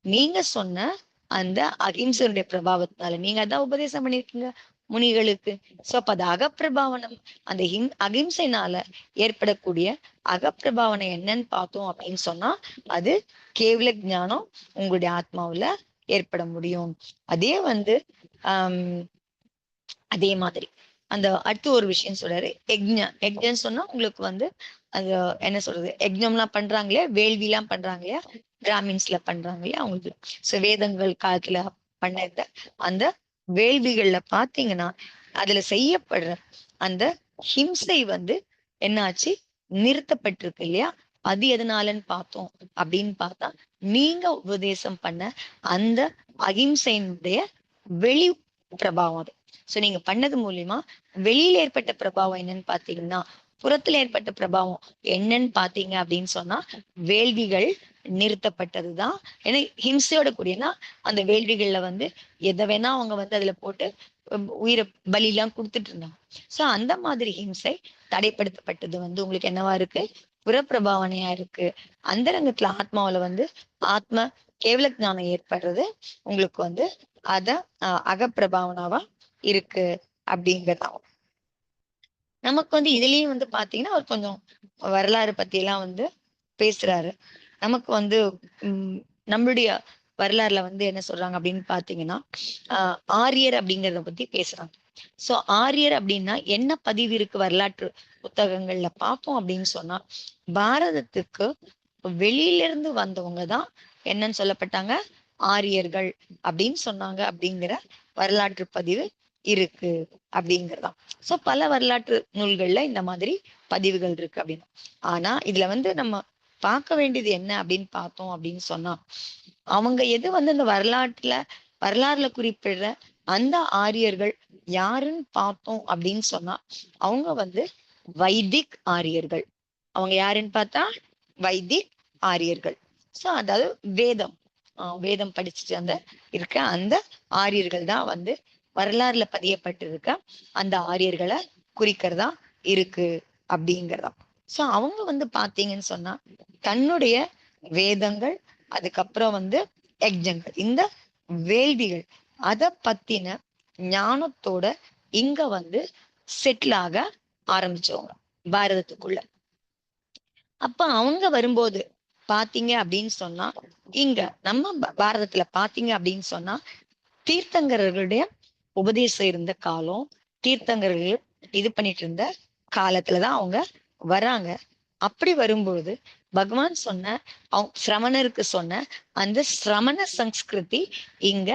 நீங்க சொன்ன அந்த அகிம்சனுடைய பிரபாவத்தினால நீங்க அதான் உபதேசம் பண்ணிருக்கீங்க முனிகளுக்கு. சோ அப்ப அது அகப்பிரபாவனம். அந்த அகிம்சைனால ஏற்படக்கூடிய அகப்பிரபாவனம் என்னன்னு பார்த்தோம் அப்படின்னு சொன்னா, அது கேவல ஞானம் உங்களுடைய ஆத்மாவுல ஏற்பட முடியும். அதே வந்து ஆஹ் அதே மாதிரி அந்த அடுத்து ஒரு விஷயம் சொல்றாரு, யஜ்ஞம் சொன்னா உங்களுக்கு வந்து அது என்ன சொல்றது, யஜ்ஞம்லாம் பண்றாங்க இல்லையா, வேள்வி எல்லாம் பண்றாங்க இல்லையா, பிராமின்ஸ்ல பண்றாங்க இல்லையா அவங்களுக்கு. சோ வேதங்கள் காலத்துல பண்ண அந்த வேள்விகள்ல பாத்தீங்கன்னா அதுல செய்யப்படுற அந்த ஹிம்சை வந்து என்னாச்சு, நிறுத்தப்பட்டிருக்கு இல்லையா. அது எதனாலன்னு பார்த்தோம் அப்படின்னு பார்த்தா, நீங்க உபதேசம் பண்ண அந்த அகிம்சையினுடைய வெளி பிரபாவம் அது. சோ நீங்க பண்ணது மூலியமா வெளியில ஏற்பட்ட பிரபாவம் என்னன்னு பாத்தீங்கன்னா, புறத்துல ஏற்பட்ட பிரபாவம் என்னன்னு பாத்தீங்க அப்படின்னு சொன்னா, வேள்விகள் நிறுத்தப்பட்டதுதான். ஏன்னா ஹிம்சையோட கூடியனா அந்த வேள்விகள்ல வந்து எதை வேணா அவங்க வந்து அதுல போட்டு உயிரை பலி எல்லாம் கொடுத்துட்டு இருந்தாங்க. சோ அந்த மாதிரி ஹிம்சை தடைப்படுத்தப்பட்டது வந்து உங்களுக்கு என்னவா இருக்கு, புறப்பிரபாவனையா இருக்கு. அந்தரங்கத்துல ஆத்மாவில வந்து ஆத்ம கேவல ஞானம் ஏற்படுறது உங்களுக்கு வந்து அத அகப்பிரபாவனாவா இருக்கு அப்படிங்கிறதா. நமக்கு வந்து இதுலயும் வந்து பாத்தீங்கன்னா அவர் கொஞ்சம் வரலாறு பத்தி எல்லாம் வந்து பேசுறாரு. நமக்கு வந்து நம்மளுடைய வரலாறுல வந்து என்ன சொல்றாங்க அப்படின்னு பாத்தீங்கன்னா, ஆரியர் அப்படிங்கறத பத்தி பேசுறாங்க. சோ ஆரியர் அப்படின்னா என்ன பதிவு இருக்கு வரலாற்று புத்தகங்கள்ல பார்த்தோம் அப்படின்னு சொன்னா, பாரதத்துக்கு வெளியில இருந்து வந்தவங்க தான் என்னன்னு சொல்லப்பட்டாங்க, ஆரியர்கள் அப்படின்னு சொன்னாங்க அப்படிங்கிற வரலாற்று பதிவு இருக்கு அப்படிங்கிறதாம். சோ பல வரலாற்று நூல்கள்ல இந்த மாதிரி பதிவுகள் இருக்கு அப்படின்னு. ஆனா இதுல வந்து நம்ம பார்க்க வேண்டியது என்ன அப்படின்னு பார்த்தோம் அப்படின்னு சொன்னா, அவங்க எது வந்து இந்த வரலாறுல குறிப்பிடுற அந்த ஆரியர்கள் யாருன்னு பார்த்தோம் அப்படின்னு சொன்னா, அவங்க வந்து வைதிக் ஆரியர்கள். அவங்க யாருன்னு பார்த்தா வைதிக் ஆரியர்கள். சோ அதாவது வேதம் வேதம் படிச்சுட்டு அந்த ஆரியர்கள் தான் வந்து வரலாறுல பதியப்பட்டிருக்க அந்த ஆரியர்களை குறிக்கிறதா இருக்கு அப்படிங்கிறதா. சோ அவங்க வந்து பாத்தீங்கன்னு சொன்னா, தன்னுடைய வேதங்கள், அதுக்கப்புறம் வந்து யஜ்ஞங்கள், இந்த வேள்விகள் அத பத்தின ஞானத்தோட இங்க வந்து செட்டில் ஆக ஆரம்பிச்சவங்க பாரதத்துக்குள்ள. அப்ப அவங்க வரும்போது பாத்தீங்க அப்படின்னு சொன்னா, இங்க நம்ம பாரதத்துல பாத்தீங்க அப்படின்னு சொன்னா, தீர்த்தங்கரர்களுடைய உபதேசம் இருந்த காலம், தீர்த்தங்கர்கள் இது பண்ணிட்டு இருந்த காலத்துலதான் அவங்க வராங்க. அப்படி வரும்போது பகவான் சொன்ன அவங்க சிரமணருக்கு சொன்ன அந்த சிரமண சம்ஸ்கிருதி இங்க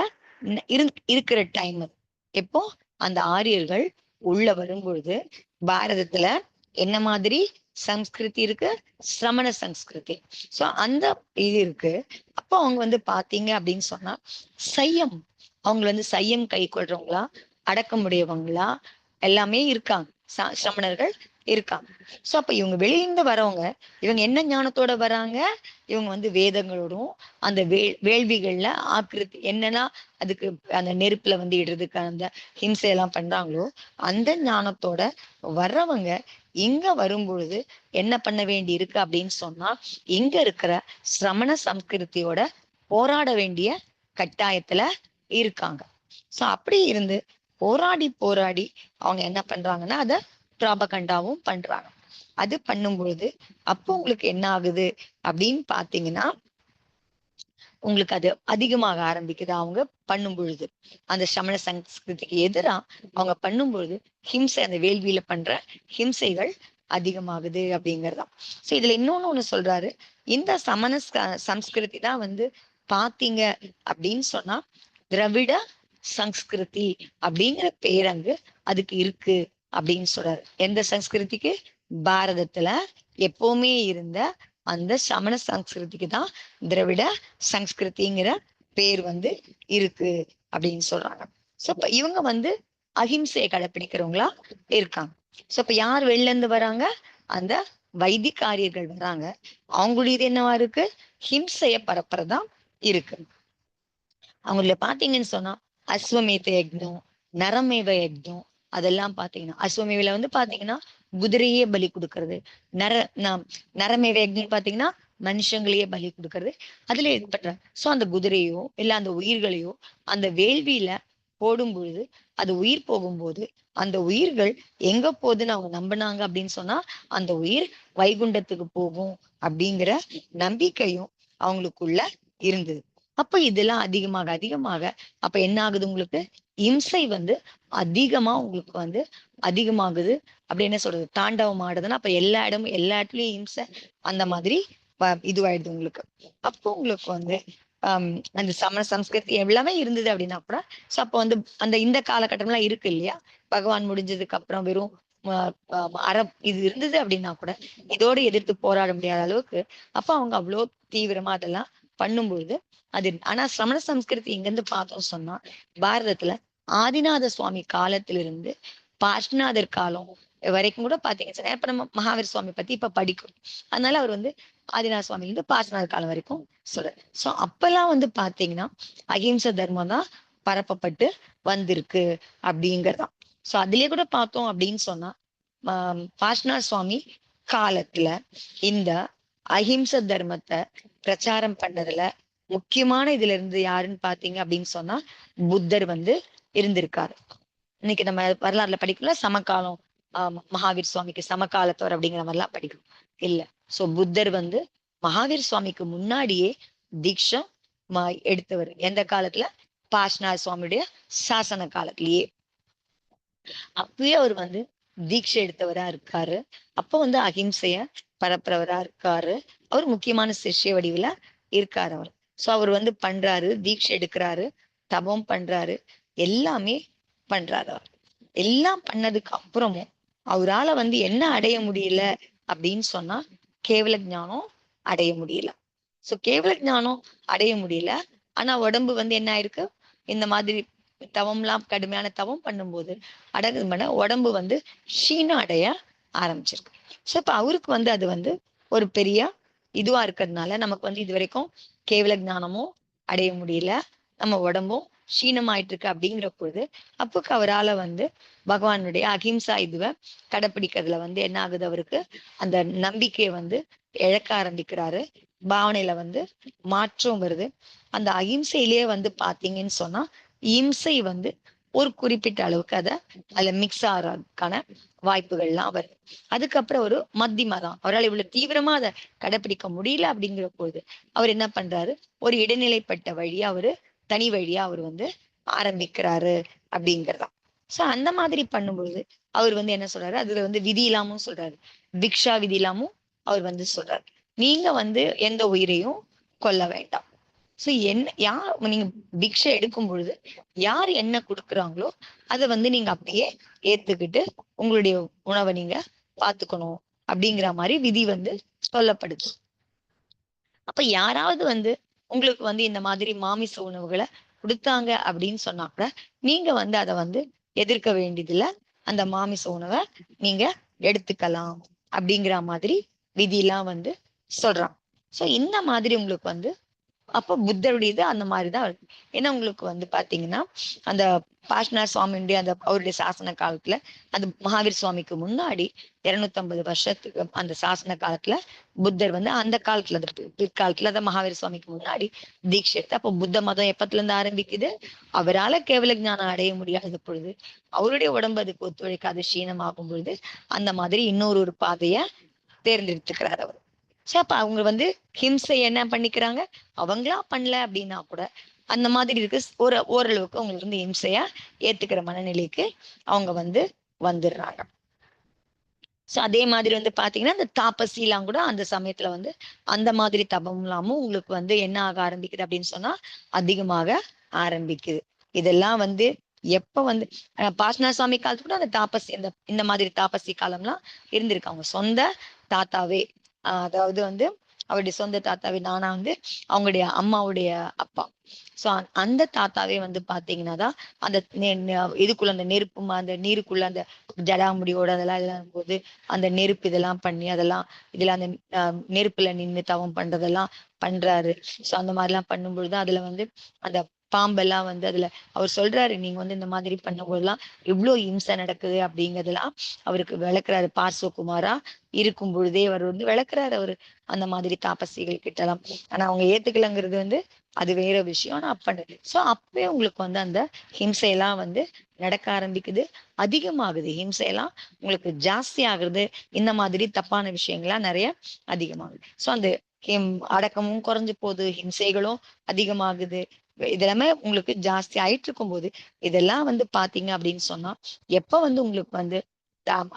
இருக்கிற டைம் அது. எப்போ அந்த ஆரியர்கள் உள்ள வரும்பொழுது பாரதத்துல என்ன மாதிரி சம்ஸ்கிருதி இருக்கு, சிரமண சம்ஸ்கிருதி. சோ அந்த இது இருக்கு. அப்போ அவங்க வந்து பாத்தீங்க அப்படின்னு சொன்னா, சையம், அவங்க வந்து சையம் கை கொள்றவங்களா, அடக்கமுடையவங்களா எல்லாமே இருக்காங்க. சிரமணர்கள் இருக்காங்க. சோ அப்ப இவங்க வெளியிருந்து வரவங்க, இவங்க என்ன ஞானத்தோட வராங்க, இவங்க வந்து வேதங்களோடும் அந்த வேள்விகள்ல ஆக்கிருத்தி என்னன்னா அதுக்கு அந்த நெருப்புல வந்து இடுறதுக்கு அந்த ஹிம்சையெல்லாம் பண்றாங்களோ அந்த ஞானத்தோட வர்றவங்க இங்க வரும்பொழுது என்ன பண்ண வேண்டி இருக்கு அப்படின்னு சொன்னா, இங்க இருக்கிற சிரமண சம்ஸ்கிருதியோட போராட வேண்டிய கட்டாயத்துல இருக்காங்க. சோ அப்படி இருந்து போராடி போராடி அவங்க என்ன பண்றாங்கன்னா அத பிராபகண்டாவும் பண்றாங்க. அது பண்ணும் பொழுது அப்போ உங்களுக்கு என்ன ஆகுது அப்படின்னு பாத்தீங்கன்னா, உங்களுக்கு அது அதிகமாக ஆரம்பிக்குது. அவங்க பண்ணும் பொழுது அந்த சமண சங்கஸ்கிருதிக்கு எதிரா அவங்க பண்ணும் பொழுது ஹிம்சை, அந்த வேள்வியில பண்ற ஹிம்சைகள் அதிகமாகுது அப்படிங்கறதுதான். சோ இதுல ஒண்ணு சொல்றாரு, இந்த சமண சம்ஸ்கிருதி தான் வந்து பாத்தீங்க அப்படின்னு சொன்னா திராவிட சம்ஸ்கிருதி அப்படிங்கிற பேரங்கு அதுக்கு இருக்கு அப்படின்னு சொல்றாரு. எந்த சம்ஸ்கிருதிக்கு? பாரதத்துல எப்பவுமே இருந்த அந்த சமண சம்ஸ்கிருதிக்கு தான் திராவிட சம்ஸ்கிருதிங்கிற பேர் வந்து இருக்கு அப்படின்னு சொல்றாங்க. சோ இப்ப இவங்க வந்து அஹிம்சையை கடைப்பிடிக்கிறவங்களா இருக்காங்க. சோ இப்ப யார் வெளில இருந்து வராங்க? அந்த வைதிகாரியர்கள் வராங்க. அவங்களுடைய இது என்னவா இருக்கு? ஹிம்சைய பரப்புறதா இருக்கு. அவங்கள பாத்தீங்கன்னு சொன்னா அஸ்வமேத யக்ஞம், நரமேத யக்ஞம், அதெல்லாம் பாத்தீங்கன்னா அஸ்வமேவில வந்து பாத்தீங்கன்னா குதிரையே பலி கொடுக்கறது. நர நரமேத யக்ஞம் பாத்தீங்கன்னா மனுஷங்களையே பலி கொடுக்கறது. அதுல ஏற்பட்ட சோ அந்த குதிரையோ இல்ல அந்த உயிர்களையோ அந்த வேள்வியில போடும் பொழுது அது உயிர் போகும்போது அந்த உயிர்கள் எங்க போகுதுன்னு அவங்க நம்பினாங்க அப்படின்னு சொன்னா அந்த உயிர் வைகுண்டத்துக்கு போகும் அப்படிங்கிற நம்பிக்கையும் அவங்களுக்குள்ள இருந்தது. அப்ப இதெல்லாம் அதிகமாக அதிகமாக அப்ப என்ன ஆகுது? உங்களுக்கு இம்சை வந்து அதிகமா உங்களுக்கு வந்து அதிகமாகுது. அப்படி என்ன சொல்றது? தாண்டவம் ஆடுதுன்னா அப்ப எல்லா இடமும் எல்லா இடத்துலயும் இம்சை அந்த மாதிரி இதுவாயிடுது உங்களுக்கு. அப்போ உங்களுக்கு வந்து ஆஹ் அந்த சமண சம்ஸ்கிருதி எல்லாமே இருந்தது அப்படின்னா கூட சோ அப்ப வந்து அந்த இந்த காலகட்டம்லாம் இருக்கு இல்லையா? பகவான் முடிஞ்சதுக்கு அப்புறம் வெறும் இது இருந்தது அப்படின்னா கூட இதோடு எதிர்த்து போராட முடியாத அளவுக்கு அப்ப அவங்க அவ்வளோ தீவிரமா அதெல்லாம் பண்ணும்பொழுது அது. ஆனா சமண சம்ஸ்கிருதி இங்க இருந்து பார்த்தோம் சொன்னா பாரதத்துல ஆதிநாத சுவாமி காலத்திலிருந்து பார்ஷ்நாதர் காலம் வரைக்கும் கூட பாத்தீங்கன்னா இப்ப நம்ம மகாவீர் சுவாமி பத்தி இப்ப படிக்கும். அதனால அவர் வந்து ஆதிநாத சுவாமில இருந்து பார்ஷ்நாதர் காலம் வரைக்கும் சொல்றாரு. சோ அப்பெல்லாம் வந்து பாத்தீங்கன்னா அகிம்சை தர்மம் தான் பரப்பப்பட்டு வந்திருக்கு அப்படிங்கறதான். சோ அதுலயே கூட பார்த்தோம் அப்படின்னு சொன்னா பார்ஷ்நாத் சுவாமி காலத்துல இந்த அஹிம்சை தர்மத்தை பிரச்சாரம் பண்ணதுல முக்கியமான இதுல இருந்து யாருன்னு பாத்தீங்க அப்படின்னு சொன்னா புத்தர் வந்து இருந்திருக்காரு. இன்னைக்கு நம்ம வரலாறுல படிக்கல சமகாலம் மகாவீர் சுவாமிக்கு சமகாலத்தவர் அப்படிங்கிற மாதிரி எல்லாம் படிக்கணும் இல்ல. சோ புத்தர் வந்து மகாவீர் சுவாமிக்கு முன்னாடியே தீட்சை எடுத்தவர். எந்த காலத்துல? பார்ஷ்நாத் சுவாமியுடைய சாசன காலத்திலேயே அப்பயே அவர் வந்து தீட்சை எடுத்தவரா இருக்காரு. அப்ப வந்து அகிம்சைய பரப்புறவரா இருக்காரு. அவர் முக்கியமான சிஷ்ய வடிவுல இருக்காரு அவர். சோ அவர் வந்து பண்றாரு, தீட்சை எடுக்கிறாரு, தபம் பண்றாரு, எல்லாமே பண்றாரு அவர். எல்லாம் பண்ணதுக்கு அப்புறமும் அவரால வந்து என்ன அடைய முடியல அப்படின்னு சொன்னா கேவல ஞானம் அடைய முடியல. சோ கேவல ஞானம் அடைய முடியல. ஆனா உடம்பு வந்து என்ன ஆயிருக்கு? இந்த மாதிரி தவம்லாம் கடுமையான தவம் பண்ணும்போது அடங்குது பண்ண உடம்பு வந்து க்ஷீணம் அடைய ஆரம்பிச்சிருக்கு. சோ இப்ப அவருக்கு வந்து அது வந்து ஒரு பெரிய இதுவா இருக்கிறதுனால நமக்கு வந்து இது வரைக்கும் கேவல ஞானமும் அடைய முடியல, நம்ம உடம்பும் க்ஷீணமாயிட்டு இருக்கு அப்படிங்கிற பொழுது அப்போக்கு அவரால வந்து பகவானுடைய அகிம்சா இதுவை கடைப்பிடிக்கிறதுல வந்து என்ன ஆகுது? அவருக்கு அந்த நம்பிக்கையை வந்து இழக்க ஆரம்பிக்கிறாரு. பாவனையில வந்து மாற்றம் வருது. அந்த அகிம்சையிலேயே வந்து பாத்தீங்கன்னு சொன்னா இம்சை வந்து ஒரு குறிப்பிட்ட அளவுக்கு அதுல மிக்ஸ் ஆகிறதுக்கான வாய்ப்புகள்லாம் வருது. அதுக்கப்புறம் ஒரு மத்தியமா தான் அவரால் இவ்வளவு தீவிரமா அதை கடைப்பிடிக்க முடியல அப்படிங்கிற போது அவர் என்ன பண்றாரு? ஒரு இடைநிலைப்பட்ட வழியா அவரு தனி வழியா அவர் வந்து ஆரம்பிக்கிறாரு அப்படிங்கிறதா. சோ அந்த மாதிரி பண்ணும்பொழுது அவர் வந்து என்ன சொல்றாரு? அதுல வந்து விதி இல்லாமும் சொல்றாரு, பிக்ஷா விதி இல்லாமும் அவர் வந்து சொல்றாரு, நீங்க வந்து எந்த உயிரையும் கொல்ல வேண்டாம். சோ என்ன யார் நீங்க பிக்ஷை எடுக்கும் பொழுது யார் என்ன கொடுக்குறாங்களோ அதை வந்து நீங்க அப்படியே ஏத்துக்கிட்டு உங்களுடைய உணவை நீங்க பாத்துக்கணும் அப்படிங்கிற மாதிரி விதி வந்து சொல்லப்படுது. அப்ப யாராவது வந்து உங்களுக்கு வந்து இந்த மாதிரி மாமிச உணவுகளை கொடுத்தாங்க அப்படின்னு சொன்னா கூட நீங்க வந்து அதை வந்து எதிர்க்க வேண்டியதில்ல. அந்த மாமிச உணவை நீங்க எடுத்துக்கலாம் அப்படிங்கிற மாதிரி விதியெல்லாம் வந்து சொல்றாங்க. சோ இந்த மாதிரி உங்களுக்கு வந்து அப்போ புத்தருடையது அந்த மாதிரிதான் இருக்கு. ஏன்னா உங்களுக்கு வந்து பாத்தீங்கன்னா அந்த பார்ஷ்நாத் சுவாமியுடைய அந்த அவருடைய சாசன காலத்துல அந்த மகாவீர் சுவாமிக்கு முன்னாடி 250 வருஷத்துக்கு அந்த சாசன காலத்துல புத்தர் வந்து அந்த காலத்துல அந்த பிற்காலத்துல அந்த மகாவீர் சுவாமிக்கு முன்னாடி தீட்சை எடுத்து அப்போ புத்த மதம் எப்பத்துல இருந்து ஆரம்பிக்குது? அவரால கேவல ஞானம் அடைய முடியாத பொழுது அவருடைய உடம்பு அதுக்கு ஒத்துழைக்காத க்ஷீணமாகும் பொழுது அந்த மாதிரி இன்னொரு பாதைய தேர்ந்தெடுத்துக்கிறார் அவர். சோ அப்ப அவங்க வந்து ஹிம்சை என்ன பண்ணிக்கிறாங்க? அவங்களா பண்ணல அப்படின்னா கூட அந்த மாதிரி இருக்கு ஓரளவுக்கு அவங்களுக்கு வந்து ஹிம்சையா ஏத்துக்கிற மனநிலைக்கு அவங்க வந்து வந்துடுறாங்க. சோ அதே மாதிரி வந்து பாத்தீங்கன்னா இந்த தாபசி எல்லாம் கூட அந்த சமயத்துல வந்து அந்த மாதிரி தபம் இல்லாம உங்களுக்கு வந்து என்ன ஆக ஆரம்பிக்குது அப்படின்னு சொன்னா அதிகமாக ஆரம்பிக்குது. இதெல்லாம் வந்து எப்ப வந்து பார்ஷ்நாத் சுவாமி காலத்து கூட அந்த தாபசி இந்த மாதிரி தாபசி காலம்லாம் இருந்திருக்கு. அவங்க சொந்த தாத்தாவே அதாவது வந்து அவருடைய சொந்த தாத்தாவே நானா வந்து அவங்களுடைய அம்மாவுடைய அப்பா. சோ அந்த தாத்தாவே வந்து பாத்தீங்கன்னா தான் அந்த இதுக்குள்ள அந்த நெருப்பு அந்த நீருக்குள்ள அந்த ஜடாமுடியோட அதெல்லாம் எல்லாம் போது அந்த நெருப்பு இதெல்லாம் பண்ணி அதெல்லாம் இதுல அந்த நெருப்புல நின்று தவம் பண்றதெல்லாம் பண்றாரு. சோ அந்த மாதிரி எல்லாம் பண்ணும்பொழுது அதுல வந்து அந்த பாம்பெல்லாம் வந்து அதுல அவர் சொல்றாரு, நீங்க வந்து இந்த மாதிரி பண்ணும்போதெல்லாம் இவ்வளவு இம்சை நடக்குது அப்படிங்கறதெல்லாம் அவருக்கு விளக்குறாரு. பார்சவகுமாரா இருக்கும் பொழுதே அவர் வந்து விளக்குறாரு அவரு அந்த மாதிரி தாபசிகள் கிட்டலாம். ஆனா அவங்க ஏத்துக்கலங்கிறது வந்து அது வேற விஷயம். ஆனா அப்ப சோ அப்பவே உங்களுக்கு வந்து அந்த ஹிம்சையெல்லாம் வந்து நடக்க ஆரம்பிக்குது, அதிகமாகுது. ஹிம்சையெல்லாம் உங்களுக்கு ஜாஸ்தி ஆகுறது, இந்த மாதிரி தப்பான விஷயங்கள்லாம் நிறைய அதிகமாகுது. சோ அந்த அடக்கமும் குறைஞ்சு போகுது, ஹிம்சைகளும் அதிகமாகுது. இதெல்லாமே உங்களுக்கு ஜாஸ்தி ஆயிட்டு இருக்கும்போது இதெல்லாம் வந்து பாத்தீங்க அப்படின்னு சொன்னா எப்ப வந்து உங்களுக்கு வந்து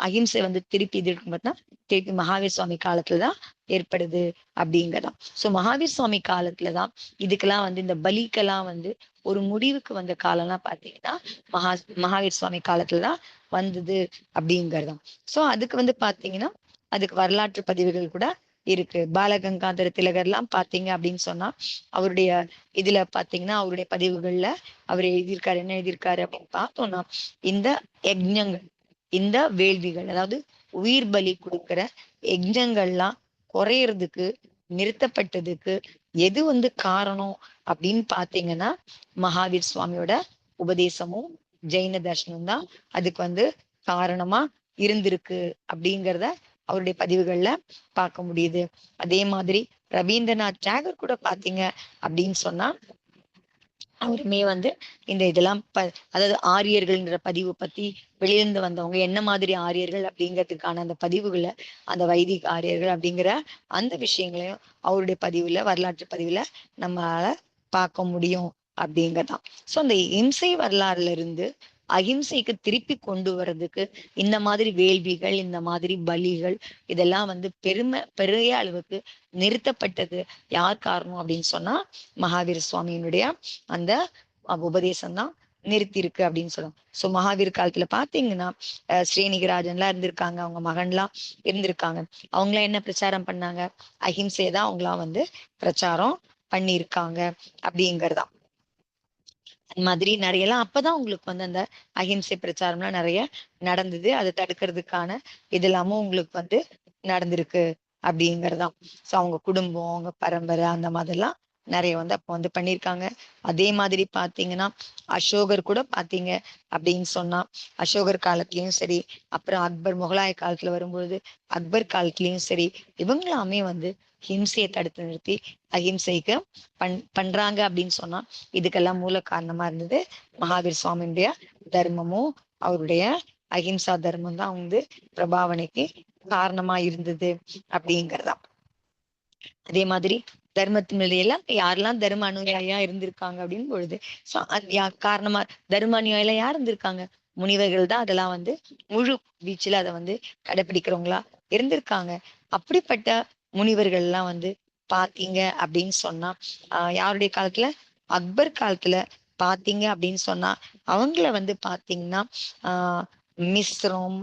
அகிம்சை வந்து திருப்பி இது இருக்கும் பார்த்தா திருப்பி மகாவீர் சுவாமி காலத்துலதான் ஏற்படுது அப்படிங்கறதான். சோ மகாவீர் சுவாமி காலத்துலதான் இதுக்கெல்லாம் வந்து இந்த பலிக்கெல்லாம் வந்து ஒரு முடிவுக்கு வந்த காலம்லாம் பாத்தீங்கன்னா மகா மகாவீர் சுவாமி காலத்துலதான் வந்தது அப்படிங்கறதான். சோ அதுக்கு வந்து பாத்தீங்கன்னா அதுக்கு வரலாற்று பதிவுகள் கூட இருக்கு. பாலகங்காதர திலகர்லாம் பாத்தீங்க அப்படின்னு சொன்னா அவருடைய இதுல பாத்தீங்கன்னா அவருடைய பதிவுகள்ல அவர் எழுதியிருக்காரு. என்ன எழுதியிருக்காரு அப்படின்னு பார்த்தோம்னா, இந்த யஜ்ஞங்கள், இந்த வேள்விகள், அதாவது உயிர் பலி கொடுக்கிற யஜ்ஞங்கள்லாம் குறையறதுக்கு நிறுத்தப்பட்டதுக்கு எது வந்து காரணம் அப்படின்னு பாத்தீங்கன்னா மகாவீர் சுவாமியோட உபதேசமும் ஜெயின தர்ஷனம் தான் அதுக்கு வந்து காரணமா இருந்திருக்கு அப்படிங்கிறத அவருடைய பதிவுகள்ல பார்க்க முடியுது. அதே மாதிரி ரவீந்திரநாத் டாகூர் கூட பாத்தீங்க அப்படின்னு சொன்னா அவருமே வந்து இந்த இதெல்லாம் அதாவது ஆரியர்கள்ன்ற பதிவு பத்தி வெளியிருந்து வந்தவங்க என்ன மாதிரி ஆரியர்கள் அப்படிங்கிறதுக்கான அந்த பதிவுகளை அந்த வைதிக ஆரியர்கள் அப்படிங்கிற அந்த விஷயங்களையும் அவருடைய பதிவுல வரலாற்று பதிவுல நம்மளால பார்க்க முடியும் அப்படிங்கறதான். சோ அந்த இம்சை வரலாறுல இருந்து அகிம்சைக்கு திருப்பி கொண்டு வர்றதுக்கு இந்த மாதிரி வேள்விகள், இந்த மாதிரி பலிகள் இதெல்லாம் வந்து பெரிய அளவுக்கு நிறுத்தப்பட்டது யார் காரணம் அப்படின்னு சொன்னா மகாவீர சுவாமியினுடைய அந்த உபதேசம் தான் நிறுத்தி இருக்கு அப்படின்னு சொல்லுவாங்க. சோ மகாவீர் காலத்துல பாத்தீங்கன்னா ஸ்ரீனிகராஜன்லாம் இருந்திருக்காங்க, அவங்க மகன்லாம் இருந்திருக்காங்க. அவங்களாம் என்ன பிரச்சாரம் பண்ணாங்க? அஹிம்சையதான் அவங்களாம் வந்து பிரச்சாரம் பண்ணியிருக்காங்க அப்படிங்கறதா. அந்த மாதிரி நிறைய எல்லாம் அப்பதான் உங்களுக்கு வந்து அந்த அஹிம்சை பிரச்சாரம்லாம் நிறைய நடந்தது. அதை தடுக்கிறதுக்கான இது எல்லாமும் உங்களுக்கு வந்து நடந்திருக்கு அப்படிங்கறதுதான். சோ அவங்க குடும்பம், அவங்க பரம்பரை அந்த மாதிரிலாம் நிறைய வந்து அப்ப வந்து பண்ணியிருக்காங்க. அதே மாதிரி பாத்தீங்கன்னா அசோகர் கூட பாத்தீங்க அப்படின்னு சொன்னா அசோகர் காலத்திலயும் சரி, அப்புறம் அக்பர் முகலாய காலத்துல வரும்பொழுது அக்பர் காலத்திலயும் சரி, இவங்களாமே வந்து ஹிம்சையை தடுத்து நிறுத்தி அஹிம்சைக்கு பண்றாங்க அப்படின்னு சொன்னா இதுக்கெல்லாம் மூல காரணமா இருந்தது மகாவீர் சுவாமியுடைய தர்மமும் அவருடைய அஹிம்சா தர்மம் தான் வந்து பிரபாவனைக்கு காரணமா இருந்தது அப்படிங்கறதா. அதே மாதிரி தர்மத்தின் நிலையெல்லாம் யாரெல்லாம் தர்ம அனுயாயியா இருந்திருக்காங்க அப்படின்னு பொழுது காரணமா தர்ம அனுயாயில யார் இருந்திருக்காங்க? முனிவர்கள் தான் அதெல்லாம் வந்து முழு வீச்சுல அதை வந்து கடைபிடிக்கிறவங்களா இருந்திருக்காங்க. அப்படிப்பட்ட முனிவர்கள் எல்லாம் வந்து பாத்தீங்க அப்படின்னு சொன்னா யாருடைய காலத்துல? அக்பர் காலத்துல பாத்தீங்க அப்படின்னு சொன்னா அவங்கள வந்து பாத்தீங்கன்னா ஆஹ் மிஸ்ரம்,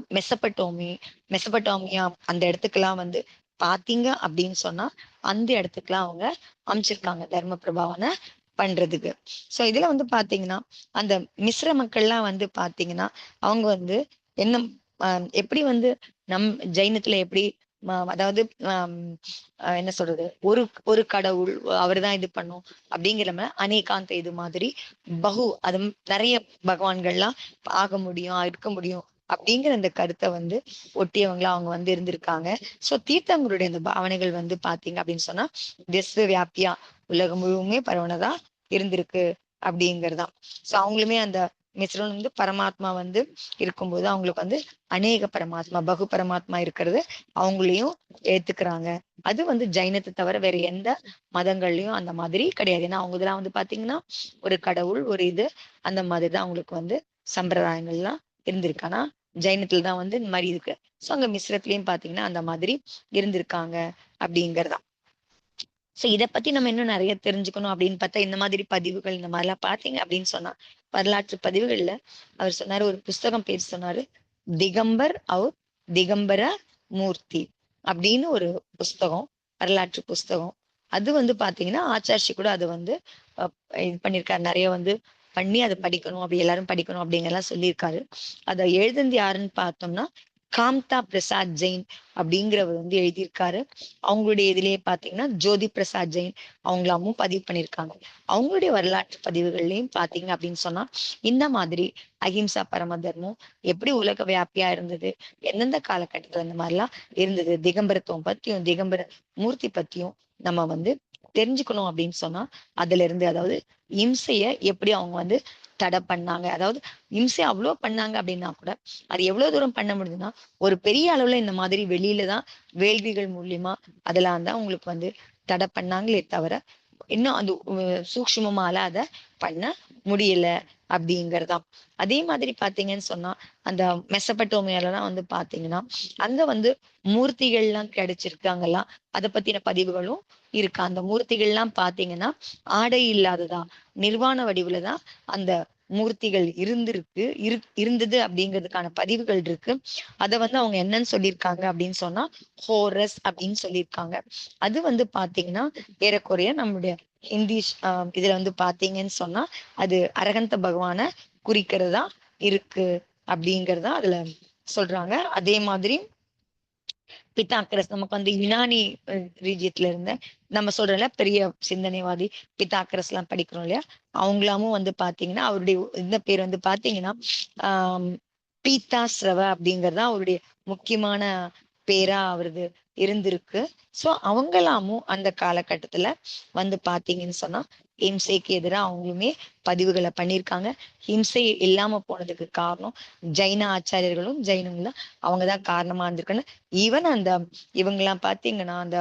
மெசபட்டோமியா அந்த இடத்துக்கெல்லாம் வந்து பாத்தீங்க அப்படின்னு சொன்னா அந்த இடத்துக்குலாம் அவங்க அமைச்சிருக்காங்க தர்ம பிரபாவனை பண்றதுக்கு. சோ இதுல வந்து பாத்தீங்கன்னா அந்த மிஸ்ர மக்கள்லாம் வந்து பாத்தீங்கன்னா அவங்க வந்து என்ன எப்படி வந்து நம் ஜைனத்துல எப்படி அதாவது என்ன சொல்றது, ஒரு ஒரு கடவுள் அவர்தான் இது பண்ணும் அப்படிங்கிற அநேகாந்த இது மாதிரி அது நிறைய பகவான்கள்லாம் ஆக முடியும், இருக்க முடியும் அப்படிங்கிற அந்த கருத்தை வந்து ஒட்டியவங்களா அவங்க வந்து இருந்திருக்காங்க. சோ தீர்த்தங்களுடைய அந்த பாவனைகள் வந்து பாத்தீங்க அப்படின்னு சொன்னா விஸ்வ வியாபியா உலகம் முழுவதுமே பரவனதா இருந்திருக்கு அப்படிங்கறதுதான். சோ அவங்களுமே அந்த மிஸ்ரன் வந்து பரமாத்மா வந்து இருக்கும்போது அவங்களுக்கு வந்து அநேக பரமாத்மா, பகு பரமாத்மா இருக்கிறது அவங்களையும் ஏத்துக்கிறாங்க. அது வந்து ஜைனத்தை தவிர வேற எந்த மதங்கள்லயும் அந்த மாதிரி கிடையாது. ஏன்னா அவங்க இதெல்லாம் வந்து பாத்தீங்கன்னா ஒரு கடவுள் ஒரு இது அந்த மாதிரிதான் அவங்களுக்கு வந்து சம்பிரதாயங்கள்லாம் இருந்திருக்கு. ஆனா ஜைனத்துல தான் வந்து இந்த மாதிரி இருக்கு. சோ அங்க மிஸ்ரத்திலயும் பாத்தீங்கன்னா அந்த மாதிரி இருந்திருக்காங்க அப்படிங்கறதா. சோ இதை பத்தி நம்ம இன்னும் நிறைய தெரிஞ்சுக்கணும் அப்படின்னு பார்த்தா இந்த மாதிரி பதிவுகள் இந்த மாதிரி எல்லாம் பாத்தீங்க அப்படின்னு சொன்னா வரலாற்று பதிவுகள்ல அவர் சொன்னாரு, ஒரு புஸ்தகம் பேர் சொன்னாரு, திகம்பர் அவுர் திகம்பர மூர்த்தி அப்படின்னு ஒரு புஸ்தகம். வரலாற்று புஸ்தகம். அது வந்து பாத்தீங்கன்னா ஆச்சார்ஷி கூட அது வந்து இது பண்ணியிருக்காரு. நிறைய வந்து பண்ணி அதை படிக்கணும், அப்படி எல்லாரும் படிக்கணும் அப்படிங்கறதெல்லாம் சொல்லியிருக்காரு. அதை எழுதுனது யாருன்னு பார்த்தோம்னா காம்தா பிரசாத் ஜெயின் அப்படிங்கிறவர் வந்து எழுதியிருக்காரு. அவங்களுடைய இதுலயே பாத்தீங்கன்னா ஜோதி பிரசாத் ஜெயின் அவங்களாமும் பதிவு பண்ணியிருக்காங்க. அவங்களுடைய வரலாற்று பதிவுகள்லயும் பாத்தீங்க அப்படின்னு சொன்னா இந்த மாதிரி அஹிம்சா பரம தர்மம் எப்படி உலக வியாபியா இருந்தது, எந்தெந்த காலகட்டத்துல இந்த மாதிரிலாம் இருந்தது, திகம்பரத்துவம் பத்தியும் திகம்பர மூர்த்தி பத்தியும் நம்ம வந்து தெரிஞ்சுக்கணும் அப்படின்னு சொன்னா அதுல இருந்து, அதாவது இம்சைய எப்படி அவங்க வந்து தடை பண்ணாங்க, அதாவது இம்சை அவ்வளவு பண்ணாங்க அப்படின்னா கூட அது எவ்வளவு தூரம் பண்ண முடியுதுன்னா ஒரு பெரிய அளவுல இந்த மாதிரி வெளியில தான் வேள்விகள் மூலியமா அதெல்லாம் தான் உங்களுக்கு வந்து தடை பண்ணாங்களே தவிர இன்னும் அந்த சூக்ஷ்மமால அதை பண்ண முடியல அப்படிங்கறதாம். அதே மாதிரி பாத்தீங்கன்னு சொன்னா அந்த மெசபட்டோமியாலலாம் வந்து பாத்தீங்கன்னா அங்க வந்து மூர்த்திகள்லாம் கிடைச்சிருக்காங்கலாம். அதை பத்தின பதிவுகளும் இருக்கு. அந்த மூர்த்திகள்லாம் பாத்தீங்கன்னா ஆடை இல்லாததா நிர்வாண வடிவுலதான் அந்த மூர்த்திகள் இருந்தது அப்படிங்கிறதுக்கான பதிவுகள் இருக்கு. அதை வந்து அவங்க என்னன்னு சொல்லியிருக்காங்க அப்படின்னு சொன்னா ஹோரஸ் அப்படின்னு சொல்லியிருக்காங்க. அது வந்து பாத்தீங்கன்னா ஏறக்குறைய நம்முடைய ஹிந்தி இதுல வந்து பாத்தீங்கன்னு சொன்னா அது அரகந்த பகவான குறிக்கிறதா இருக்கு அப்படிங்கறதா அதுல சொல்றாங்க. அதே மாதிரி பித்தாக்கரஸ் நமக்கு வந்து யுனானி ரீஜியத்துல இருந்த நம்ம சொல்றோம்ல பெரிய சிந்தனைவாதி பித்தாக்கரஸ் எல்லாம் படிக்கிறோம் இல்லையா, அவங்களாமும் வந்து பாத்தீங்கன்னா அவருடைய இந்த பேர் வந்து பாத்தீங்கன்னா ஆஹ் பீத்தாஸ்ரவ அப்படிங்கறதா அவருடைய முக்கியமான பேரா அவரது இருந்திருக்கு. சோ அவங்களாமும் அந்த காலகட்டத்துல வந்து பாத்தீங்கன்னு சொன்னா ஹிம்சைக்கு எதிராக அவங்களுமே பதிவுகளை பண்ணியிருக்காங்க. ஹிம்சை இல்லாம போனதுக்கு காரணம் ஜைன ஆச்சாரியர்களும் ஜைனங்களும் அவங்கதான் காரணமா இருந்திருக்காங்க. ஈவன் அந்த இவங்கெல்லாம் பாத்தீங்கன்னா அந்த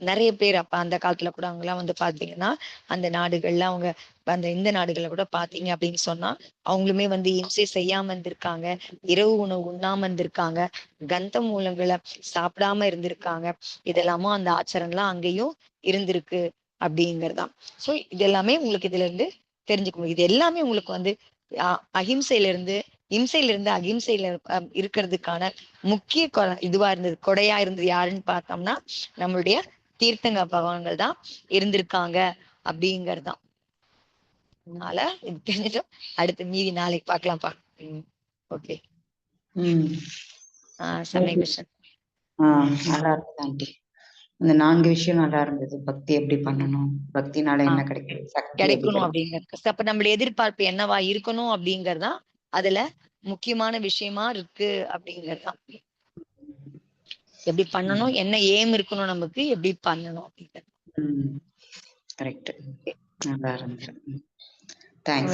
நிறைய பேர் அப்ப அந்த காலத்துல கூட அவங்கெல்லாம் வந்து பாத்தீங்கன்னா அந்த நாடுகள்ல அவங்க அந்த இந்த நாடுகள்ல கூட பாத்தீங்க அப்படின்னு சொன்னா அவங்களுமே வந்து இம்சை செய்யாம இருந்திருக்காங்க, இரவு உணவு உண்ணாம இருந்திருக்காங்க, கந்த மூலங்களை சாப்பிடாம இருந்திருக்காங்க. இதெல்லாமும் அந்த ஆச்சாரம்லாம் அங்கேயும் இருந்திருக்கு அப்படிங்கறதுதான். சோ இது எல்லாமே உங்களுக்கு இதுல இருந்து தெரிஞ்சுக்க முடியும். இது எல்லாமே உங்களுக்கு வந்து அஹிம்சையில இருந்து இம்சையில இருந்து அகிம்சையில இருக்கிறதுக்கான முக்கிய இதுவா இருந்தது, கொடையா இருந்தது யாருன்னு பார்த்தோம்னா நம்மளுடைய தீர்த்தங்க பகவான்கள் தான் இருந்திருக்காங்க அப்படிங்கறதுதான். அதனால இது தெரிஞ்சிட்டோம். அடுத்து மீதி நாளைக்கு பார்க்கலாம்ப்பா. ஓகே. சமய கிருஷ்ணன். நல்லா இருக்கு ஆண்டி. இந்த 4 விஷயம் நல்லா இருந்தது. பக்தி எப்படி பண்ணணும், பக்தினால என்ன கிடைக்கும், சக்தி கிடைக்கணும் அப்படிங்கிறது. அப்ப நம்மளுடைய எதிர்பார்ப்பு என்னவா இருக்கணும் அப்படிங்கறதா அதுல முக்கியமான விஷயமா இருக்கு அப்படிங்கறதுதான். எப்படி பண்ணணும், என்ன ஏம் இருக்கணும், நமக்கு எப்படி பண்ணணும் அப்படிங்கிறது. கரெக்ட். நல்லா இருந்துச்சு.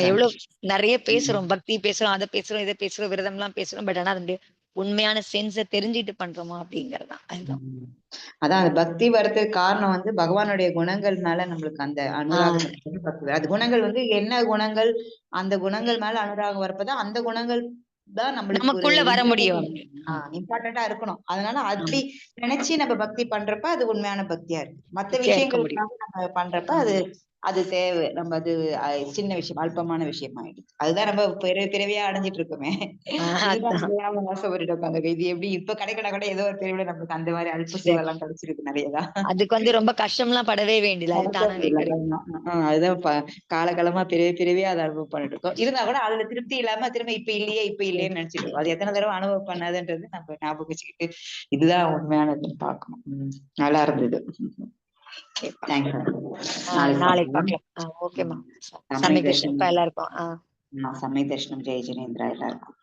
எவ்வளவு நிறைய பேசுறோம், பக்தி பேசுறோம், அதை பேசுறோம், இதை பேசுறோம், விரதம் எல்லாம் பேசுறோம். பட் ஆனா அதனுடைய உண்மையான சென்ஸை தெரிஞ்சுட்டு பண்றோமா அப்படிங்கறதுதான். அதுதான் அதான் அந்த பக்தி வர்றதுக்கு காரணம் வந்து பகவானுடைய குணங்கள் மேல நம்மளுக்கு அந்த அனுராகம். அது குணங்கள் வந்து என்ன குணங்கள், அந்த குணங்கள் மேல அனுராகம் வரப்பதான் அந்த குணங்கள் தான் நம்மளுக்கு ஒரு வர முடியும், இம்பார்ட்டண்டா இருக்கணும். அதனால அப்படி நினைச்சு நம்ம பக்தி பண்றப்ப அது உண்மையான பக்தியா இருக்கு. மத்த விஷயங்களுக்காக நம்ம பண்றப்ப அது தேவை, நம்ம அது சின்ன விஷயம், அல்பமான விஷயம் ஆயிடுச்சு. அதுதான் நம்ம பிறவியா அடைஞ்சிட்டு இருக்கோமே. ஆசைப்பட்டு உட்காந்து இது எப்படி இப்ப கிடைக்கணும் கூட ஏதோ ஒரு பிரிவுல நமக்கு அந்த மாதிரி அல்ப சுவெல்லாம் கிடைச்சிருக்கு நிறையதான். அதுக்கு வந்து ரொம்ப கஷ்டம் எல்லாம் படவே வேண்டியது. அதுதான் காலகாலமா பிறவியா அதை அனுபவம் பண்ணிட்டு இருக்கோம். இருந்தா கூட அதுல திருப்தி இல்லாம திரும்ப இப்ப இல்லையேன்னு நினைச்சிட்டு இருக்கோம். அது எத்தனை தடவை அனுபவம் பண்ணாதுன்றது நம்ம ஞாபகம் வச்சுக்கிட்டு இதுதான் உண்மையானதுன்னு பார்க்கணும். நல்லா இருந்தது. நாளைக்கு பார்க்கலாம். ஓகேமா. சமய தர்ஷனம் எல்லாருக்கும். சமய தர்ஷனம். ஜெய ஜினேந்திரா எல்லாருக்கும்.